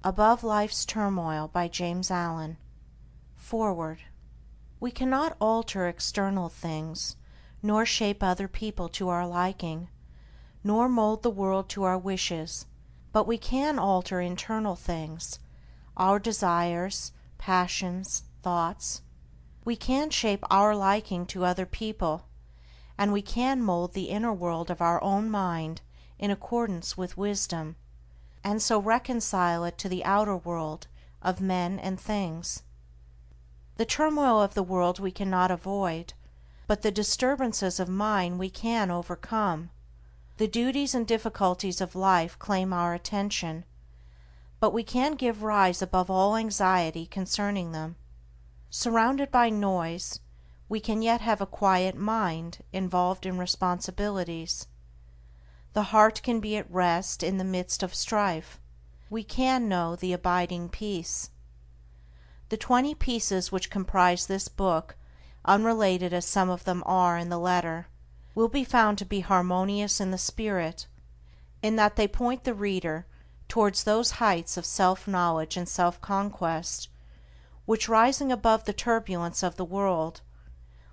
Above Life's Turmoil by James Allen. Foreword. We cannot alter external things, nor shape other people to our liking, nor mold the world to our wishes, but we can alter internal things, our desires, passions, thoughts. We can shape our liking to other people, and we can mold the inner world of our own mind in accordance with wisdom, and so reconcile it to the outer world of men and things. The turmoil of the world we cannot avoid, but the disturbances of mind we can overcome. The duties and difficulties of life claim our attention, but we can give rise above all anxiety concerning them. Surrounded by noise, we can yet have a quiet mind involved in responsibilities. The heart can be at rest in the midst of strife. We can know the abiding peace. The 20 pieces which comprise this book, unrelated as some of them are in the letter, will be found to be harmonious in the spirit, in that they point the reader towards those heights of self-knowledge and self-conquest which, rising above the turbulence of the world,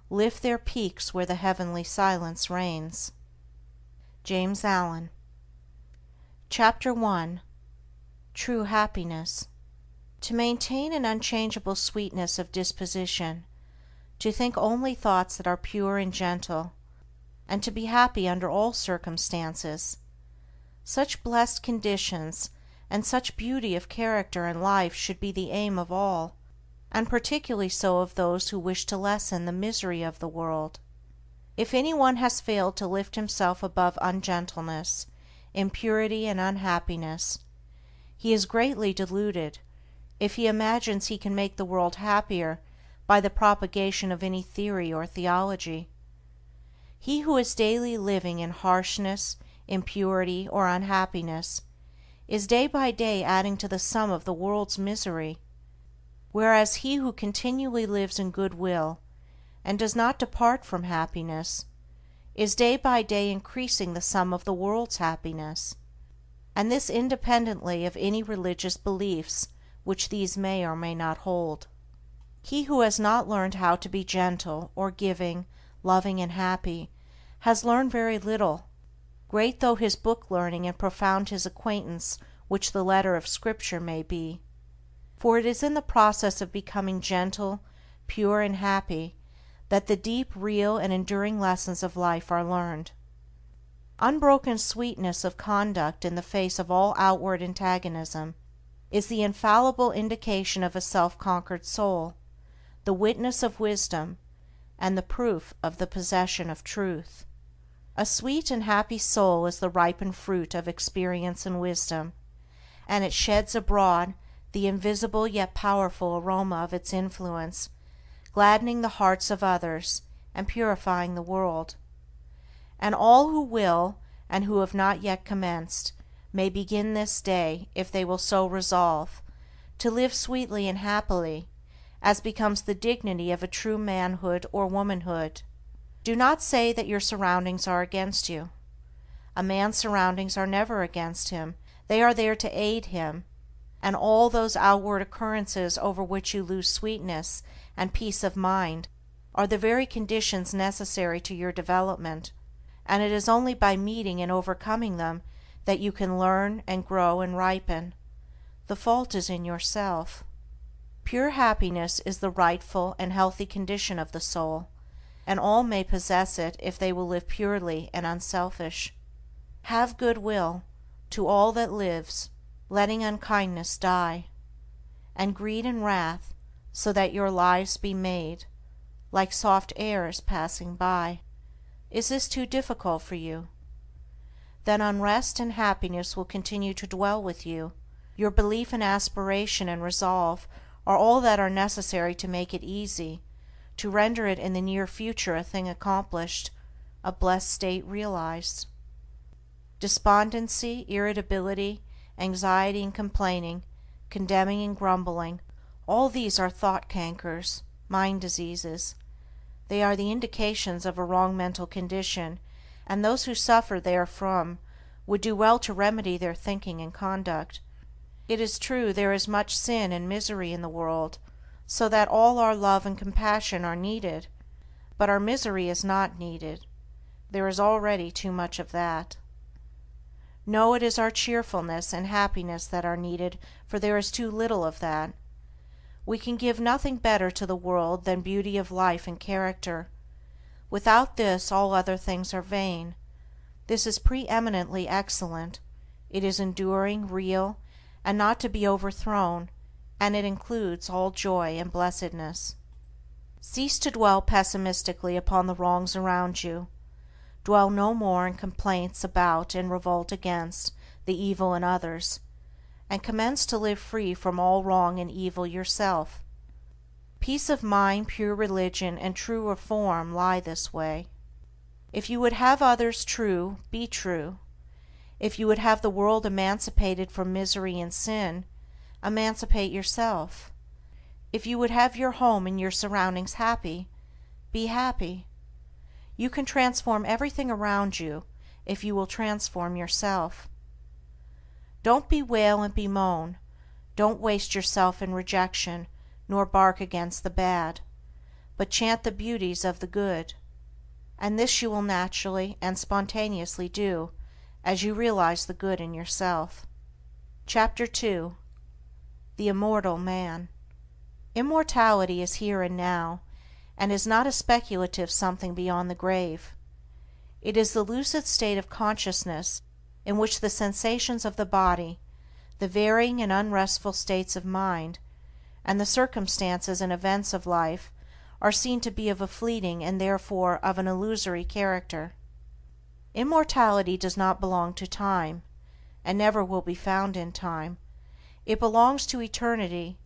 lift their peaks where the heavenly silence reigns. James Allen. Chapter 1. True Happiness. To maintain an unchangeable sweetness of disposition, to think only thoughts that are pure and gentle, and to be happy under all circumstances, such blessed conditions and such beauty of character and life should be the aim of all, and particularly so of those who wish to lessen the misery of the world. If anyone has failed to lift himself above ungentleness, impurity, and unhappiness, he is greatly deluded if he imagines he can make the world happier by the propagation of any theory or theology. He who is daily living in harshness, impurity, or unhappiness is day by day adding to the sum of the world's misery, whereas he who continually lives in goodwill and does not depart from happiness is day by day increasing the sum of the world's happiness, and this independently of any religious beliefs which these may or may not hold. He who has not learned how to be gentle, or giving, loving, and happy, has learned very little, great though his book learning and profound his acquaintance which the letter of Scripture may be, for it is in the process of becoming gentle, pure, and happy that the deep, real, and enduring lessons of life are learned. Unbroken sweetness of conduct in the face of all outward antagonism is the infallible indication of a self-conquered soul, the witness of wisdom, and the proof of the possession of truth. A sweet and happy soul is the ripened fruit of experience and wisdom, and it sheds abroad the invisible yet powerful aroma of its influence, gladdening the hearts of others and purifying the world. And all who will, and who have not yet commenced, may begin this day, if they will so resolve, to live sweetly and happily, as becomes the dignity of a true manhood or womanhood. Do not say that your surroundings are against you. A man's surroundings are never against him, they are there to aid him, and all those outward occurrences over which you lose sweetness and peace of mind are the very conditions necessary to your development, and it is only by meeting and overcoming them that you can learn and grow and ripen. The fault is in yourself. Pure happiness is the rightful and healthy condition of the soul, and all may possess it if they will live purely and unselfish. Have goodwill to all that lives, letting unkindness die, and greed and wrath, so that your lives be made like soft airs passing by. Is this too difficult for you? Then unrest and happiness will continue to dwell with you. Your belief and aspiration and resolve are all that are necessary to make it easy, to render it in the near future a thing accomplished, a blessed state realized. Despondency, irritability, anxiety and complaining, condemning and grumbling, all these are thought cankers, mind diseases. They are the indications of a wrong mental condition, and those who suffer therefrom would do well to remedy their thinking and conduct. It is true there is much sin and misery in the world, so that all our love and compassion are needed, but our misery is not needed. There is already too much of that. No, it is our cheerfulness and happiness that are needed, for there is too little of that. We can give nothing better to the world than beauty of life and character. Without this all other things are vain. This is preeminently excellent. It is enduring, real, and not to be overthrown, and it includes all joy and blessedness. Cease to dwell pessimistically upon the wrongs around you. Dwell no more in complaints about and revolt against the evil in others, and commence to live free from all wrong and evil yourself. Peace of mind, pure religion, and true reform lie this way. If you would have others true, be true. If you would have the world emancipated from misery and sin, emancipate yourself. If you would have your home and your surroundings happy, be happy. You can transform everything around you if you will transform yourself. Don't bewail and bemoan. Don't waste yourself in rejection, nor bark against the bad, but chant the beauties of the good. And this you will naturally and spontaneously do as you realize the good in yourself. Chapter 2. The Immortal Man. Immortality is here and now, and is not a speculative something beyond the grave. It is the lucid state of consciousness in which the sensations of the body, the varying and unrestful states of mind, and the circumstances and events of life are seen to be of a fleeting and therefore of an illusory character. Immortality does not belong to time, and never will be found in time. It belongs to eternity,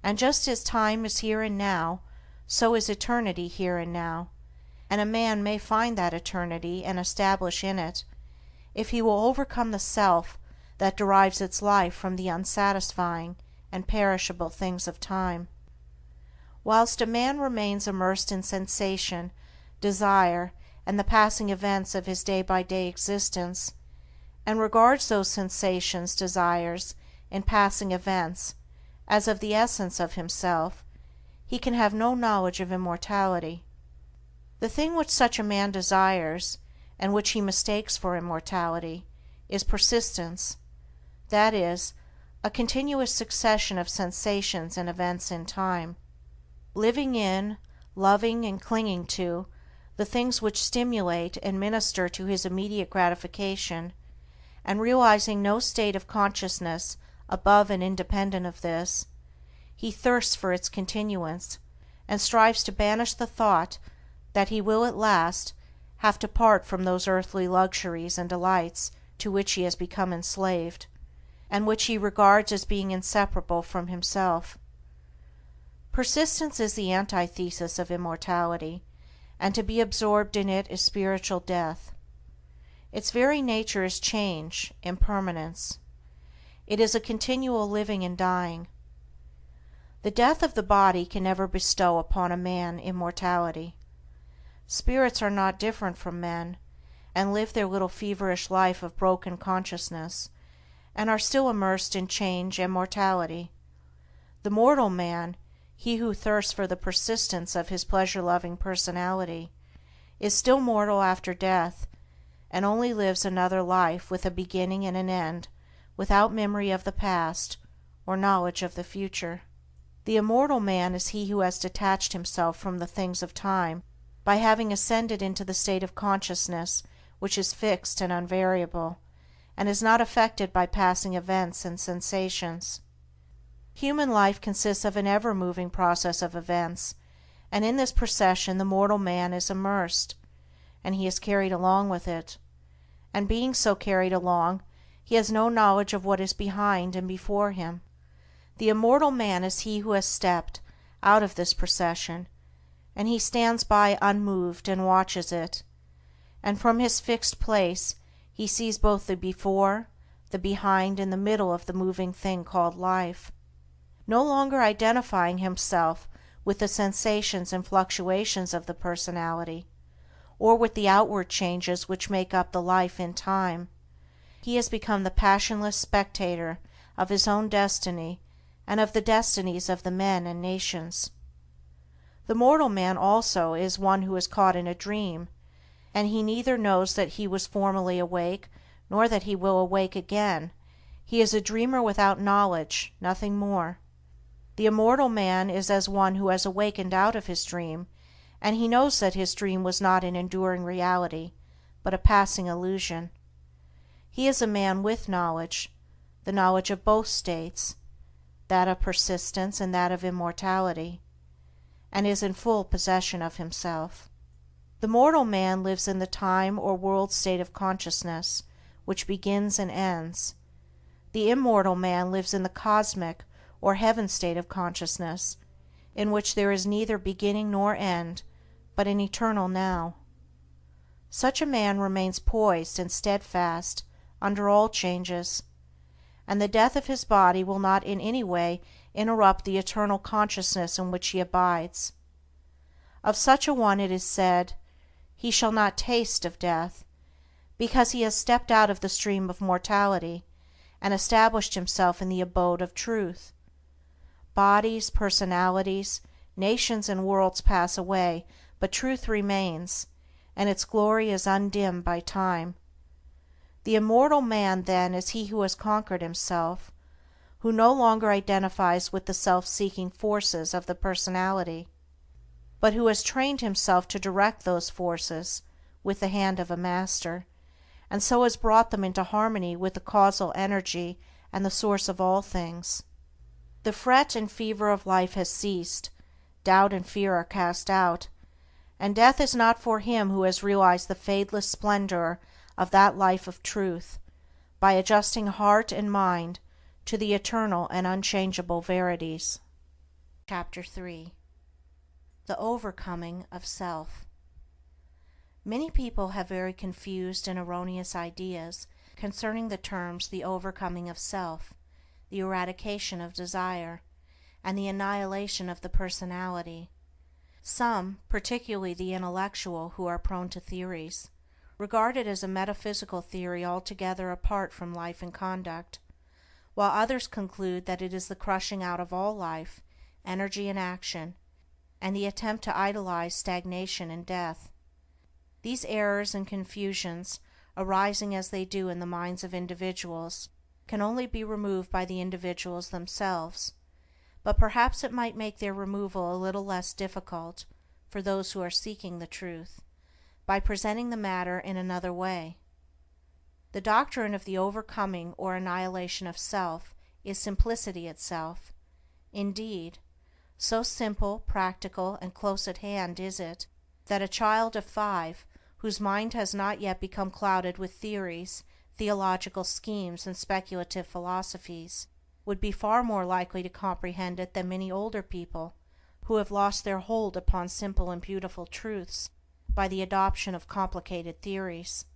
and just as time is here and now, so is eternity here and now, and a man may find that eternity and establish in it, if he will overcome the self that derives its life from the unsatisfying and perishable things of time. Whilst a man remains immersed in sensation, desire, and the passing events of his day-by-day existence, and regards those sensations, desires, and passing events as of the essence of himself, he can have no knowledge of immortality. The thing which such a man desires, and which he mistakes for immortality, is persistence, that is, a continuous succession of sensations and events in time. Living in, loving and clinging to, the things which stimulate and minister to his immediate gratification, and realizing no state of consciousness above and independent of this, he thirsts for its continuance, and strives to banish the thought that he will at last have to part from those earthly luxuries and delights to which he has become enslaved, and which he regards as being inseparable from himself. Persistence is the antithesis of immortality, and to be absorbed in it is spiritual death. Its very nature is change, impermanence. It is a continual living and dying. The death of the body can never bestow upon a man immortality. Spirits are not different from men, and live their little feverish life of broken consciousness, and are still immersed in change and mortality. The mortal man, he who thirsts for the persistence of his pleasure-loving personality, is still mortal after death, and only lives another life with a beginning and an end, without memory of the past or knowledge of the future. The immortal man is he who has detached himself from the things of time by having ascended into the state of consciousness which is fixed and unvariable, and is not affected by passing events and sensations. Human life consists of an ever-moving process of events, and in this procession the mortal man is immersed, and he is carried along with it, and being so carried along, he has no knowledge of what is behind and before him. The immortal man is he who has stepped out of this procession, and he stands by unmoved and watches it, and from his fixed place he sees both the before, the behind, and the middle of the moving thing called life. No longer identifying himself with the sensations and fluctuations of the personality, or with the outward changes which make up the life in time, he has become the passionless spectator of his own destiny and of the destinies of the men and nations. The mortal man also is one who is caught in a dream, and he neither knows that he was formerly awake nor that he will awake again. He is a dreamer without knowledge, nothing more. The immortal man is as one who has awakened out of his dream, and he knows that his dream was not an enduring reality, but a passing illusion. He is a man with knowledge, the knowledge of both states, that of persistence and that of immortality, and is in full possession of himself. The mortal man lives in the time or world state of consciousness, which begins and ends. The immortal man lives in the cosmic or heaven state of consciousness, in which there is neither beginning nor end, but an eternal now. Such a man remains poised and steadfast under all changes, and the death of his body will not in any way interrupt the eternal consciousness in which he abides. Of such a one it is said, "He shall not taste of death," because he has stepped out of the stream of mortality and established himself in the abode of truth. Bodies, personalities, nations and worlds pass away, but truth remains, and its glory is undimmed by time. The immortal man then is he who has conquered himself, who no longer identifies with the self-seeking forces of the personality, but who has trained himself to direct those forces with the hand of a master, and so has brought them into harmony with the causal energy and the source of all things. The fret and fever of life has ceased, doubt and fear are cast out, and death is not for him who has realized the fadeless splendor of that life of truth, by adjusting heart and mind to the eternal and unchangeable verities. Chapter 3. The Overcoming of Self. Many people have very confused and erroneous ideas concerning the terms the overcoming of self, the eradication of desire, and the annihilation of the personality. Some, particularly the intellectual who are prone to theories, regard it as a metaphysical theory altogether apart from life and conduct, while others conclude that it is the crushing out of all life, energy and action, and the attempt to idealize stagnation and death. These errors and confusions, arising as they do in the minds of individuals, can only be removed by the individuals themselves, but perhaps it might make their removal a little less difficult for those who are seeking the truth, by presenting the matter in another way. The doctrine of the overcoming or annihilation of self is simplicity itself. Indeed, so simple, practical, and close at hand is it, that a child of 5, whose mind has not yet become clouded with theories, theological schemes, and speculative philosophies, would be far more likely to comprehend it than many older people, who have lost their hold upon simple and beautiful truths by the adoption of complicated theories.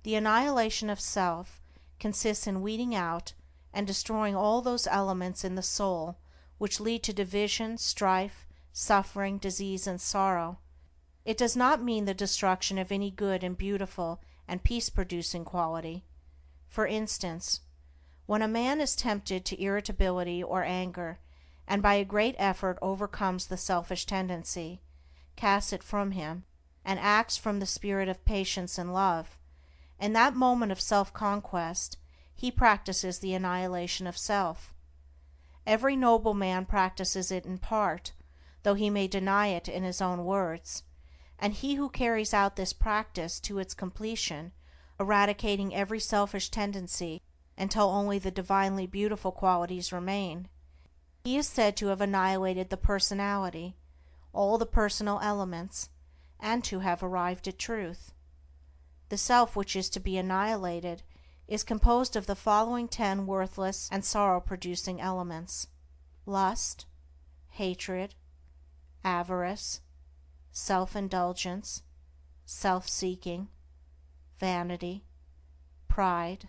The annihilation of self consists in weeding out and destroying all those elements in the soul which lead to division, strife, suffering, disease, and sorrow. It does not mean the destruction of any good and beautiful and peace-producing quality. For instance, when a man is tempted to irritability or anger, and by a great effort overcomes the selfish tendency, casts it from him, and acts from the spirit of patience and love, in that moment of self-conquest he practices the annihilation of self. Every noble man practices it in part, though he may deny it in his own words, and he who carries out this practice to its completion, eradicating every selfish tendency until only the divinely beautiful qualities remain, he is said to have annihilated the personality, all the personal elements, and to have arrived at truth. The self which is to be annihilated is composed of the following 10 worthless and sorrow-producing elements: lust, hatred, avarice, self-indulgence, self-seeking, vanity, pride,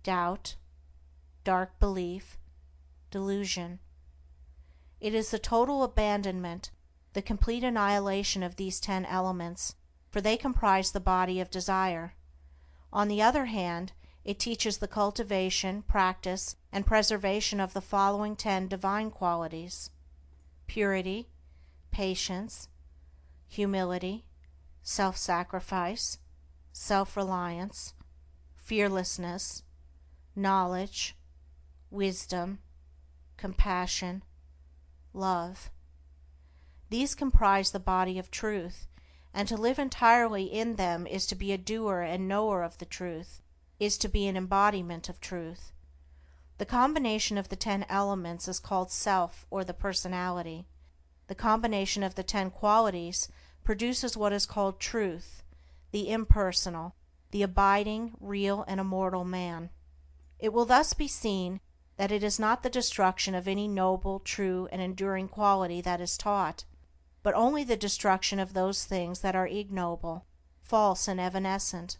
doubt, dark belief, delusion. It is the total abandonment, the complete annihilation of these 10 elements, for they comprise the body of desire. On the other hand, It teaches the cultivation, practice, and preservation of the following 10 divine qualities: purity, patience, humility, self-sacrifice, self-reliance, fearlessness, knowledge, wisdom, compassion, love. These comprise the body of truth, and to live entirely in them is to be a doer and knower of the truth, is to be an embodiment of truth. The combination of the 10 elements is called self, or the personality. The combination of the 10 qualities produces what is called truth, the impersonal, the abiding, real, and immortal man. It will thus be seen that it is not the destruction of any noble, true, and enduring quality that is taught, but only the destruction of those things that are ignoble, false, and evanescent.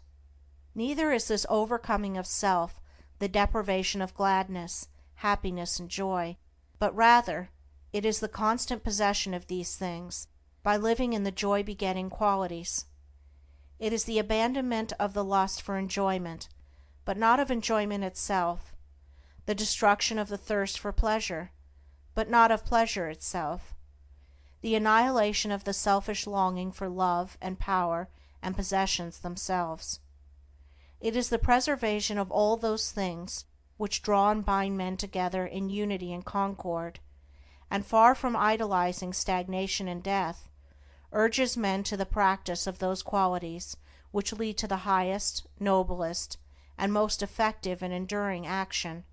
Neither is this overcoming of self the deprivation of gladness, happiness, and joy, but rather it is the constant possession of these things by living in the joy-begetting qualities. It is the abandonment of the lust for enjoyment, but not of enjoyment itself, the destruction of the thirst for pleasure, but not of pleasure itself, the annihilation of the selfish longing for love and power and possessions themselves. It is the preservation of all those things which draw and bind men together in unity and concord, and far from idolizing stagnation and death, urges men to the practice of those qualities which lead to the highest, noblest, and most effective and enduring action.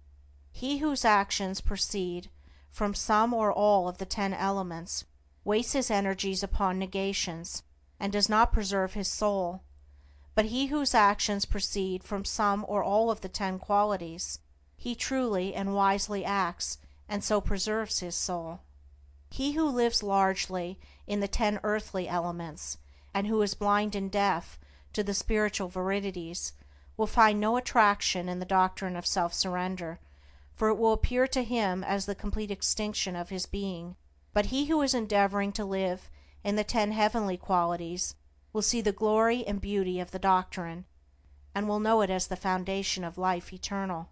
He whose actions proceed from some or all of the 10 elements wastes his energies upon negations, and does not preserve his soul, but he whose actions proceed from some or all of the 10 qualities, he truly and wisely acts, and so preserves his soul. He who lives largely in the 10 earthly elements, and who is blind and deaf to the spiritual verities, will find no attraction in the doctrine of self-surrender, for it will appear to him as the complete extinction of his being. But he who is endeavoring to live in the 10 heavenly qualities will see the glory and beauty of the doctrine, and will know it as the foundation of life eternal.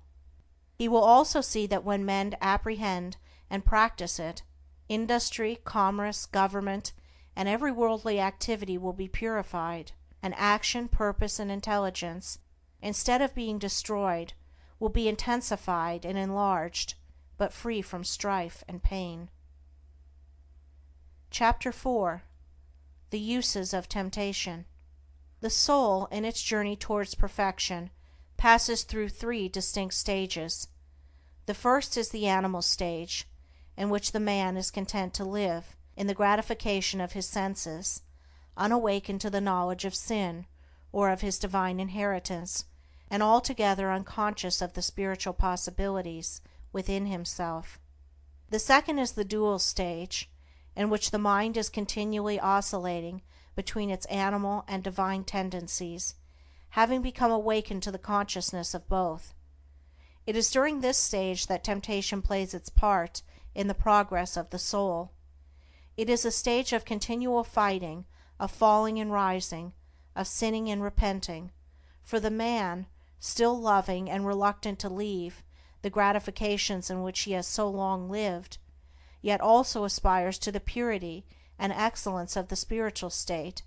He will also see that when men apprehend and practice it, industry, commerce, government, and every worldly activity will be purified, and action, purpose, and intelligence, instead of being destroyed, will be intensified and enlarged, but free from strife and pain. Chapter 4. The Uses of Temptation. The soul, in its journey towards perfection, passes through 3 distinct stages. The first is the animal stage, in which the man is content to live in the gratification of his senses, unawakened to the knowledge of sin or of his divine inheritance, and altogether unconscious of the spiritual possibilities within himself. The second is the dual stage, in which the mind is continually oscillating between its animal and divine tendencies, having become awakened to the consciousness of both. It is during this stage that temptation plays its part in the progress of the soul. It is a stage of continual fighting, of falling and rising, of sinning and repenting, for the man, still loving and reluctant to leave the gratifications in which he has so long lived, yet also aspires to the purity and excellence of the spiritual state,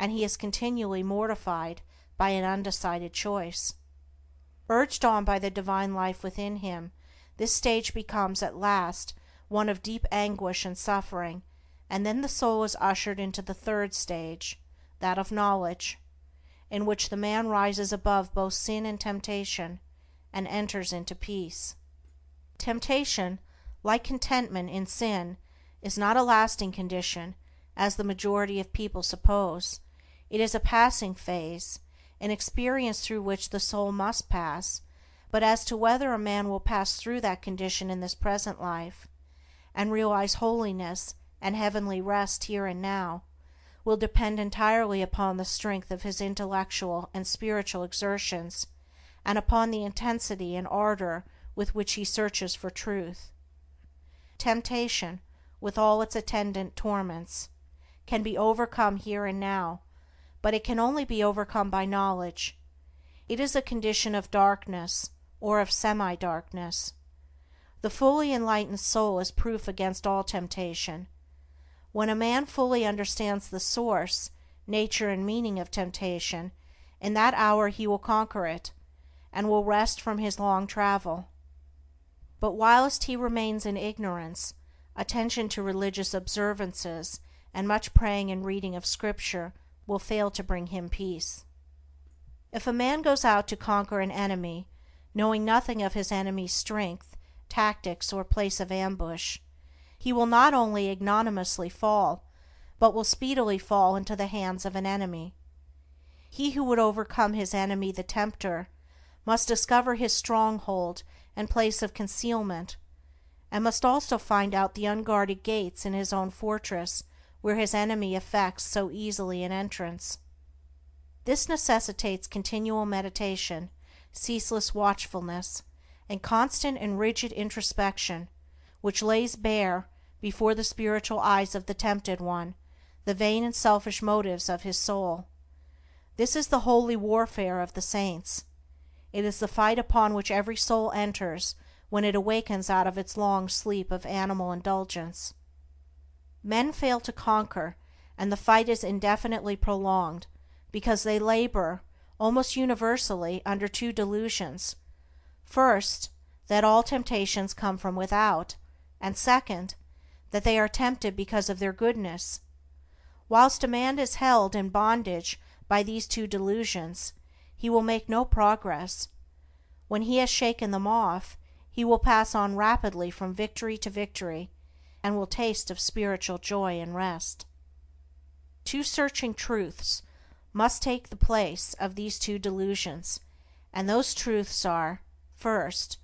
and he is continually mortified by an undecided choice. Urged on by the divine life within him, this stage becomes at last one of deep anguish and suffering, and then the soul is ushered into the third stage, that of knowledge, in which the man rises above both sin and temptation, and enters into peace. Temptation, like contentment in sin, is not a lasting condition, as the majority of people suppose. It is a passing phase, an experience through which the soul must pass, but as to whether a man will pass through that condition in this present life, and realize holiness and heavenly rest here and now, will depend entirely upon the strength of his intellectual and spiritual exertions, and upon the intensity and ardor with which he searches for truth. Temptation, with all its attendant torments, can be overcome here and now, but it can only be overcome by knowledge. It is a condition of darkness, or of semi-darkness. The fully enlightened soul is proof against all temptation. When a man fully understands the source, nature, and meaning of temptation, in that hour he will conquer it, and will rest from his long travel. But whilst he remains in ignorance, attention to religious observances and much praying and reading of Scripture will fail to bring him peace. If a man goes out to conquer an enemy, knowing nothing of his enemy's strength, tactics, or place of ambush, he will not only ignominiously fall, but will speedily fall into the hands of an enemy. He who would overcome his enemy the tempter must discover his stronghold and place of concealment, and must also find out the unguarded gates in his own fortress where his enemy effects so easily an entrance. This necessitates continual meditation, ceaseless watchfulness, and constant and rigid introspection, which lays bare, before the spiritual eyes of the tempted one, the vain and selfish motives of his soul. This is the holy warfare of the saints. It is the fight upon which every soul enters when it awakens out of its long sleep of animal indulgence. Men fail to conquer, and the fight is indefinitely prolonged, because they labor, almost universally, under two delusions: first, that all temptations come from without, and second, that they are tempted because of their goodness. Whilst a man is held in bondage by these two delusions, he will make no progress. When he has shaken them off, he will pass on rapidly from victory to victory, and will taste of spiritual joy and rest. Two searching truths must take the place of these two delusions, and those truths are: first,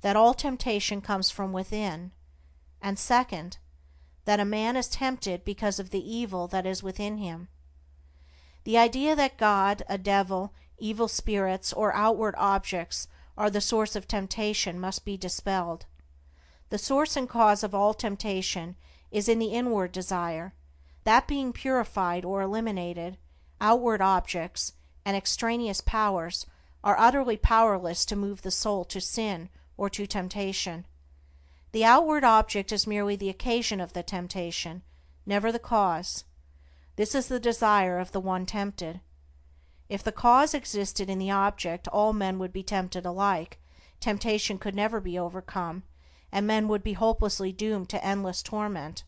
that all temptation comes from within, and second, that a man is tempted because of the evil that is within him. The idea that God, a devil, evil spirits, or outward objects are the source of temptation must be dispelled. The source and cause of all temptation is in the inward desire. That being purified or eliminated, outward objects and extraneous powers are utterly powerless to move the soul to sin or to temptation. The outward object is merely the occasion of the temptation, never the cause. This is the desire of the one tempted. If the cause existed in the object, all men would be tempted alike, temptation could never be overcome, and men would be hopelessly doomed to endless torment.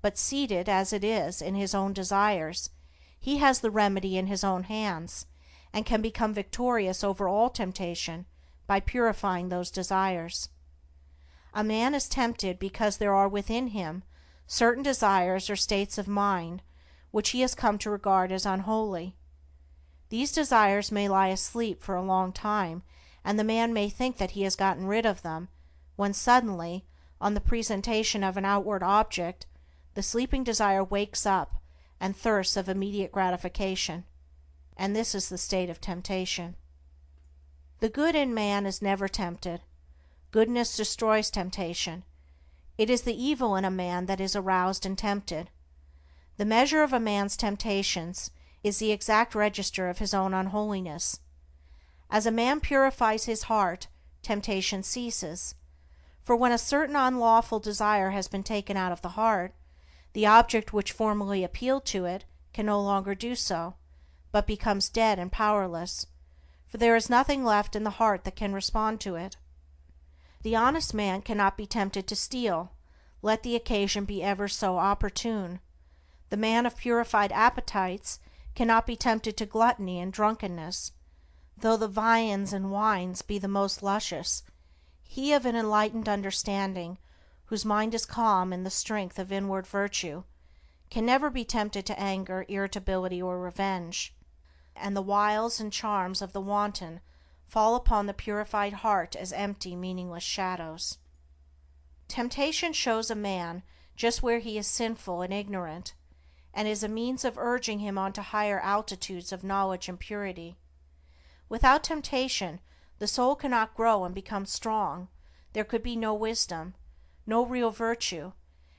But seated, as it is, in his own desires, he has the remedy in his own hands, and can become victorious over all temptation by purifying those desires. A man is tempted because there are within him certain desires or states of mind which he has come to regard as unholy. These desires may lie asleep for a long time, and the man may think that he has gotten rid of them, when suddenly, on the presentation of an outward object, the sleeping desire wakes up and thirsts of immediate gratification, and this is the state of temptation. The good in man is never tempted. Goodness destroys temptation. It is the evil in a man that is aroused and tempted. The measure of a man's temptations is the exact register of his own unholiness. As a man purifies his heart, temptation ceases, for when a certain unlawful desire has been taken out of the heart, the object which formerly appealed to it can no longer do so, but becomes dead and powerless, for there is nothing left in the heart that can respond to it. The honest man cannot be tempted to steal, let the occasion be ever so opportune. The man of purified appetites cannot be tempted to gluttony and drunkenness, though the viands and wines be the most luscious. He of an enlightened understanding, whose mind is calm in the strength of inward virtue, can never be tempted to anger, irritability, or revenge, and the wiles and charms of the wanton fall upon the purified heart as empty, meaningless shadows. Temptation shows a man just where he is sinful and ignorant, and is a means of urging him on to higher altitudes of knowledge and purity. Without temptation, the soul cannot grow and become strong, there could be no wisdom, no real virtue,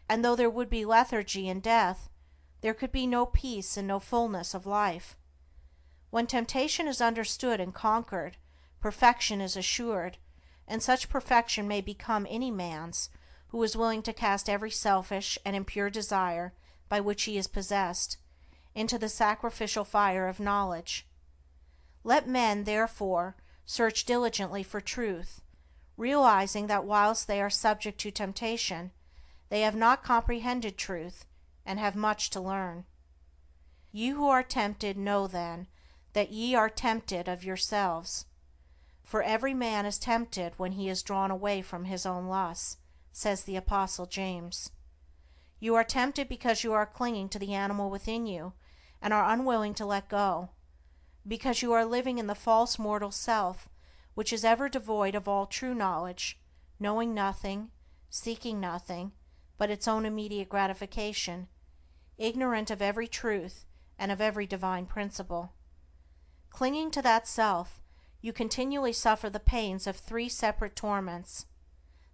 and though there would be lethargy and death, there could be no peace and no fullness of life. When temptation is understood and conquered, perfection is assured, and such perfection may become any man's who is willing to cast every selfish and impure desire by which he is possessed into the sacrificial fire of knowledge. Let men, therefore, search diligently for truth, realizing that whilst they are subject to temptation, they have not comprehended truth, and have much to learn. Ye who are tempted, know then that ye are tempted of yourselves. For every man is tempted when he is drawn away from his own lusts, says the Apostle James. You are tempted because you are clinging to the animal within you, and are unwilling to let go, because you are living in the false mortal self, which is ever devoid of all true knowledge, knowing nothing, seeking nothing but its own immediate gratification, ignorant of every truth and of every divine principle. Clinging to that self, you continually suffer the pains of three separate torments: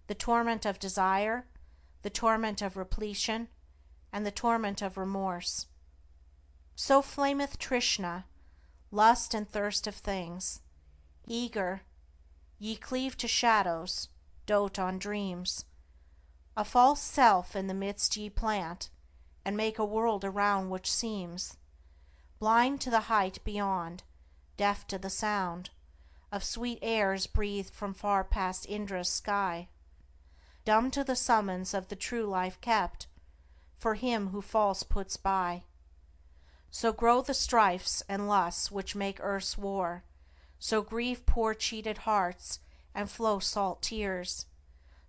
the torment of desire, the torment of repletion, and the torment of remorse. So flameth Trishna, lust and thirst of things. Eager, ye cleave to shadows, dote on dreams. A false self in the midst ye plant, and make a world around which seems blind to the height beyond, deaf to the sound of sweet airs breathed from far past Indra's sky, dumb to the summons of the true life kept for him who false puts by. So grow the strifes and lusts which make earth's war, so grieve poor cheated hearts and flow salt tears,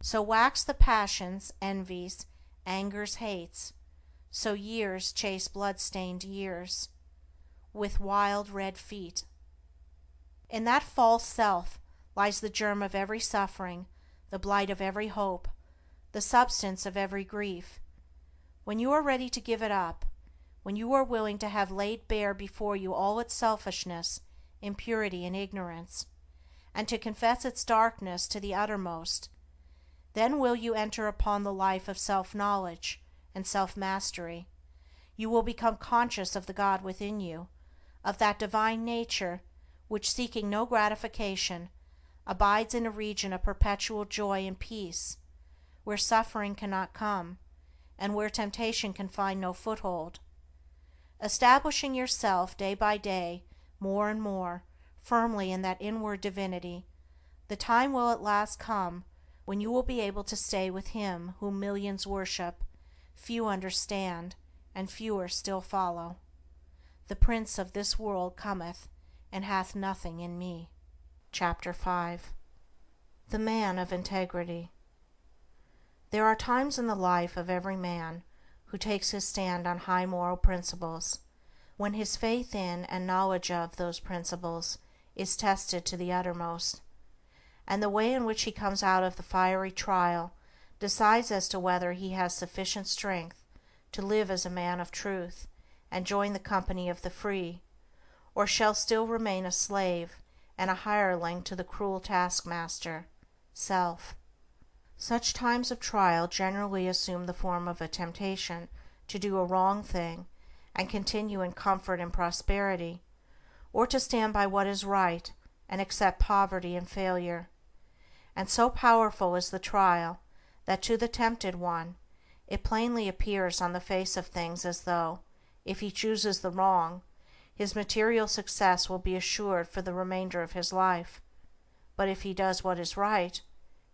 so wax the passions, envies, angers, hates, so years chase blood-stained years with wild red feet. In that false self lies the germ of every suffering, the blight of every hope, the substance of every grief. When you are ready to give it up, when you are willing to have laid bare before you all its selfishness, impurity, and ignorance, and to confess its darkness to the uttermost, then will you enter upon the life of self-knowledge and self-mastery. You will become conscious of the God within you, of that divine nature which, seeking no gratification, abides in a region of perpetual joy and peace, where suffering cannot come, and where temptation can find no foothold. Establishing yourself day by day, more and more, firmly in that inward divinity, the time will at last come when you will be able to stay with Him whom millions worship, few understand, and fewer still follow. The Prince of this world cometh, and hath nothing in me. Chapter 5. The Man of Integrity. There are times in the life of every man who takes his stand on high moral principles, when his faith in and knowledge of those principles is tested to the uttermost, and the way in which he comes out of the fiery trial decides as to whether he has sufficient strength to live as a man of truth and join the company of the free, or shall still remain a slave and a hireling to the cruel taskmaster, self. Such times of trial generally assume the form of a temptation to do a wrong thing and continue in comfort and prosperity, or to stand by what is right and accept poverty and failure. And so powerful is the trial that to the tempted one it plainly appears on the face of things as though, if he chooses the wrong, his material success will be assured for the remainder of his life, but if he does what is right,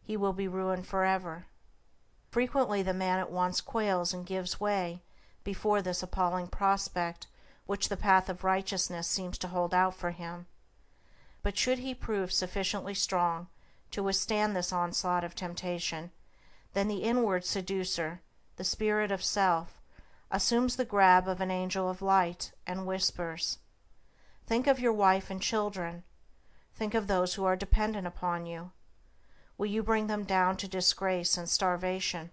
he will be ruined forever. Frequently the man at once quails and gives way before this appalling prospect which the path of righteousness seems to hold out for him. But should he prove sufficiently strong to withstand this onslaught of temptation, then the inward seducer, the spirit of self, assumes the grab of an angel of light and whispers, "Think of your wife and children. Think of those who are dependent upon you. Will you bring them down to disgrace and starvation?"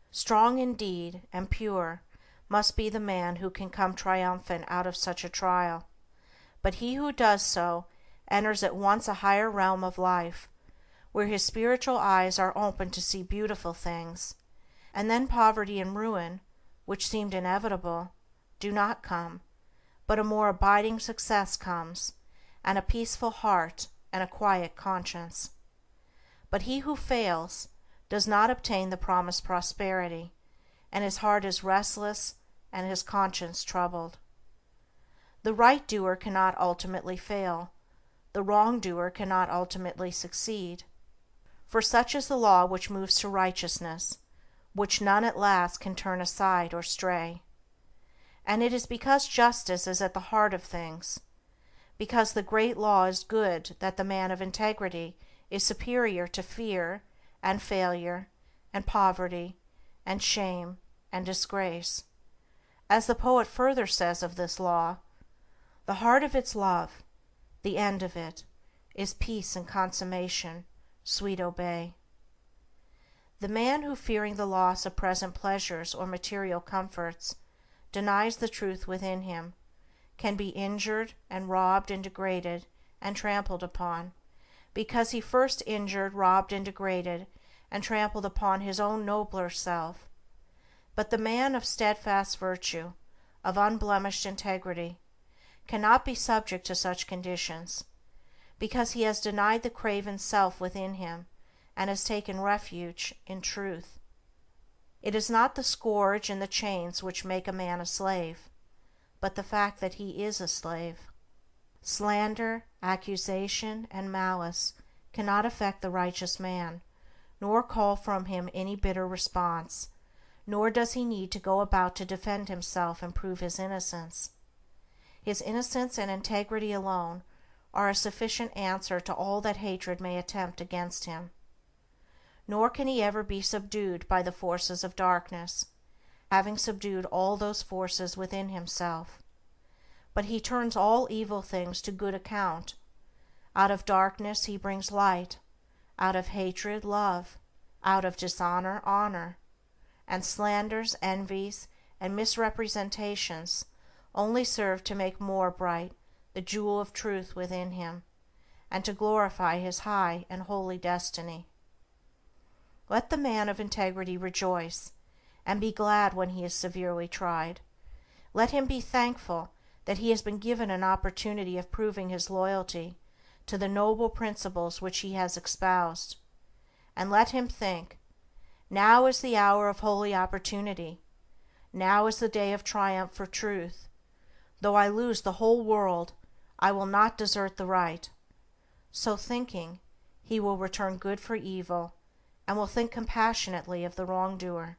Strong indeed and pure must be the man who can come triumphant out of such a trial, but he who does so enters at once a higher realm of life, where his spiritual eyes are open to see beautiful things, and then poverty and ruin, which seemed inevitable, do not come, but a more abiding success comes, and a peaceful heart and a quiet conscience. But he who fails does not obtain the promised prosperity, and his heart is restless and his conscience troubled. The right doer cannot ultimately fail, the wrong doer cannot ultimately succeed. For such is the law which moves to righteousness, which none at last can turn aside or stray. And it is because justice is at the heart of things, because the great law is good, that the man of integrity is superior to fear and failure and poverty and shame and disgrace. As the poet further says of this law, the heart of its love, the end of it, is peace and consummation, sweet obey. The man who, fearing the loss of present pleasures or material comforts, denies the truth within him, can be injured and robbed and degraded and trampled upon, because he first injured, robbed, and degraded and trampled upon his own nobler self. But the man of steadfast virtue, of unblemished integrity, cannot be subject to such conditions, because he has denied the craven self within him and has taken refuge in truth. It is not the scourge and the chains which make a man a slave, but the fact that he is a slave. Slander, accusation, and malice cannot affect the righteous man, nor call from him any bitter response, nor does he need to go about to defend himself and prove his innocence. His innocence and integrity alone are a sufficient answer to all that hatred may attempt against him. Nor can he ever be subdued by the forces of darkness, having subdued all those forces within himself. But he turns all evil things to good account. Out of darkness he brings light, out of hatred love, out of dishonor honor, and slanders, envies, and misrepresentations only serve to make more bright the jewel of truth within him, and to glorify his high and holy destiny. Let the man of integrity rejoice, and be glad when he is severely tried. Let him be thankful that he has been given an opportunity of proving his loyalty to the noble principles which he has espoused. And let him think, now is the hour of holy opportunity, now is the day of triumph for truth. Though I lose the whole world, I will not desert the right. So thinking, he will return good for evil, and will think compassionately of the wrongdoer.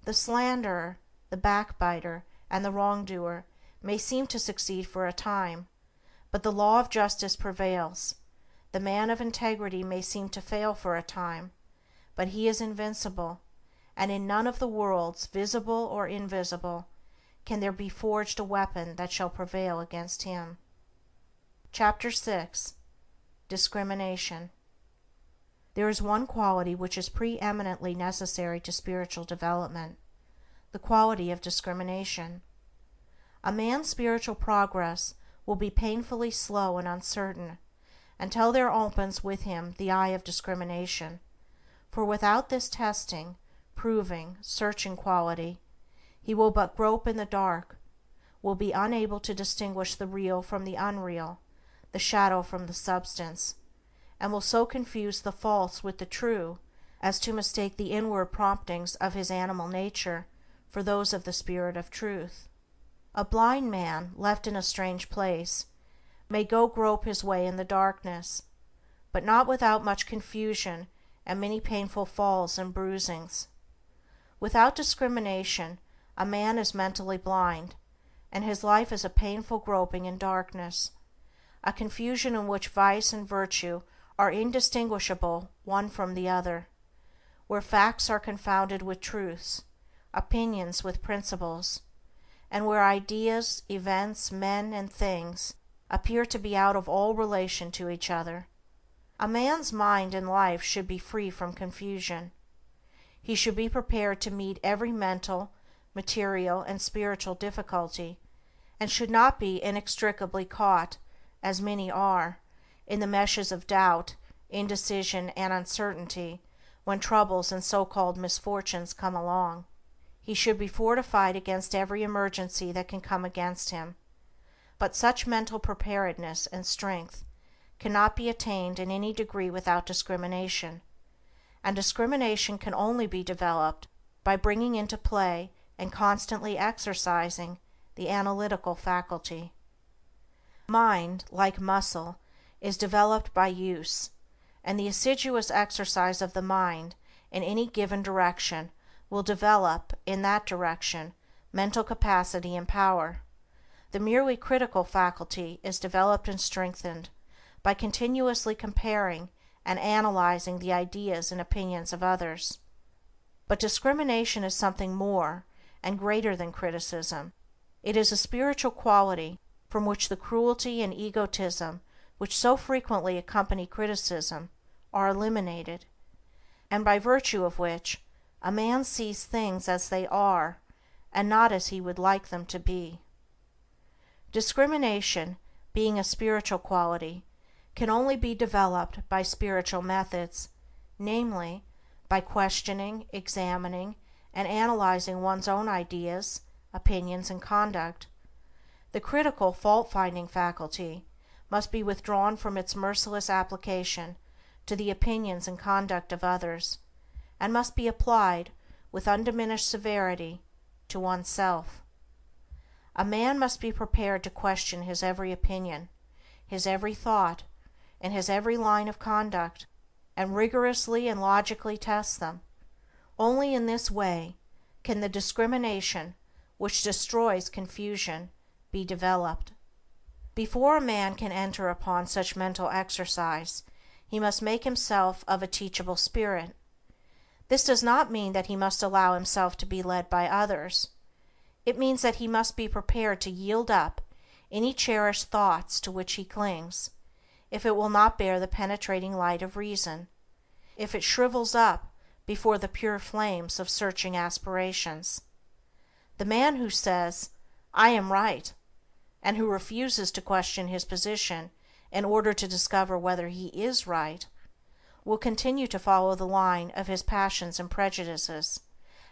The slanderer, the backbiter, and the wrongdoer may seem to succeed for a time, but the law of justice prevails. The man of integrity may seem to fail for a time, but he is invincible, and in none of the worlds, visible or invisible, can there be forged a weapon that shall prevail against him. Chapter 6. Discrimination. There is one quality which is preeminently necessary to spiritual development, the quality of discrimination. A man's spiritual progress will be painfully slow and uncertain until there opens with him the eye of discrimination, for without this testing, proving, searching quality, he will but grope in the dark, will be unable to distinguish the real from the unreal, the shadow from the substance, and will so confuse the false with the true as to mistake the inward promptings of his animal nature for those of the Spirit of Truth. A blind man, left in a strange place, may go grope his way in the darkness, but not without much confusion and many painful falls and bruisings. Without discrimination, a man is mentally blind, and his life is a painful groping in darkness, a confusion in which vice and virtue are indistinguishable one from the other, where facts are confounded with truths, opinions with principles, and where ideas, events, men, and things appear to be out of all relation to each other. A man's mind and life should be free from confusion. He should be prepared to meet every mental, material, and spiritual difficulty, and should not be inextricably caught, as many are, in the meshes of doubt, indecision, and uncertainty when troubles and so-called misfortunes come along. He should be fortified against every emergency that can come against him. But such mental preparedness and strength cannot be attained in any degree without discrimination, and discrimination can only be developed by bringing into play and constantly exercising the analytical faculty. Mind, like muscle, is developed by use, and the assiduous exercise of the mind in any given direction will develop, in that direction, mental capacity and power. The merely critical faculty is developed and strengthened by continuously comparing and analyzing the ideas and opinions of others. But discrimination is something more and greater than criticism. It is a spiritual quality from which the cruelty and egotism which so frequently accompany criticism are eliminated, and by virtue of which a man sees things as they are and not as he would like them to be. Discrimination, being a spiritual quality, can only be developed by spiritual methods, namely, by questioning, examining, and analyzing one's own ideas, opinions, and conduct. The critical, fault-finding faculty must be withdrawn from its merciless application to the opinions and conduct of others, and must be applied with undiminished severity to oneself. A man must be prepared to question his every opinion, his every thought, and his every line of conduct, and rigorously and logically test them. Only in this way can the discrimination which destroys confusion be developed. Before a man can enter upon such mental exercise, he must make himself of a teachable spirit. This does not mean that he must allow himself to be led by others. It means that he must be prepared to yield up any cherished thoughts to which he clings, if it will not bear the penetrating light of reason, if it shrivels up before the pure flames of searching aspirations. The man who says, "I am right," and who refuses to question his position in order to discover whether he is right, will continue to follow the line of his passions and prejudices,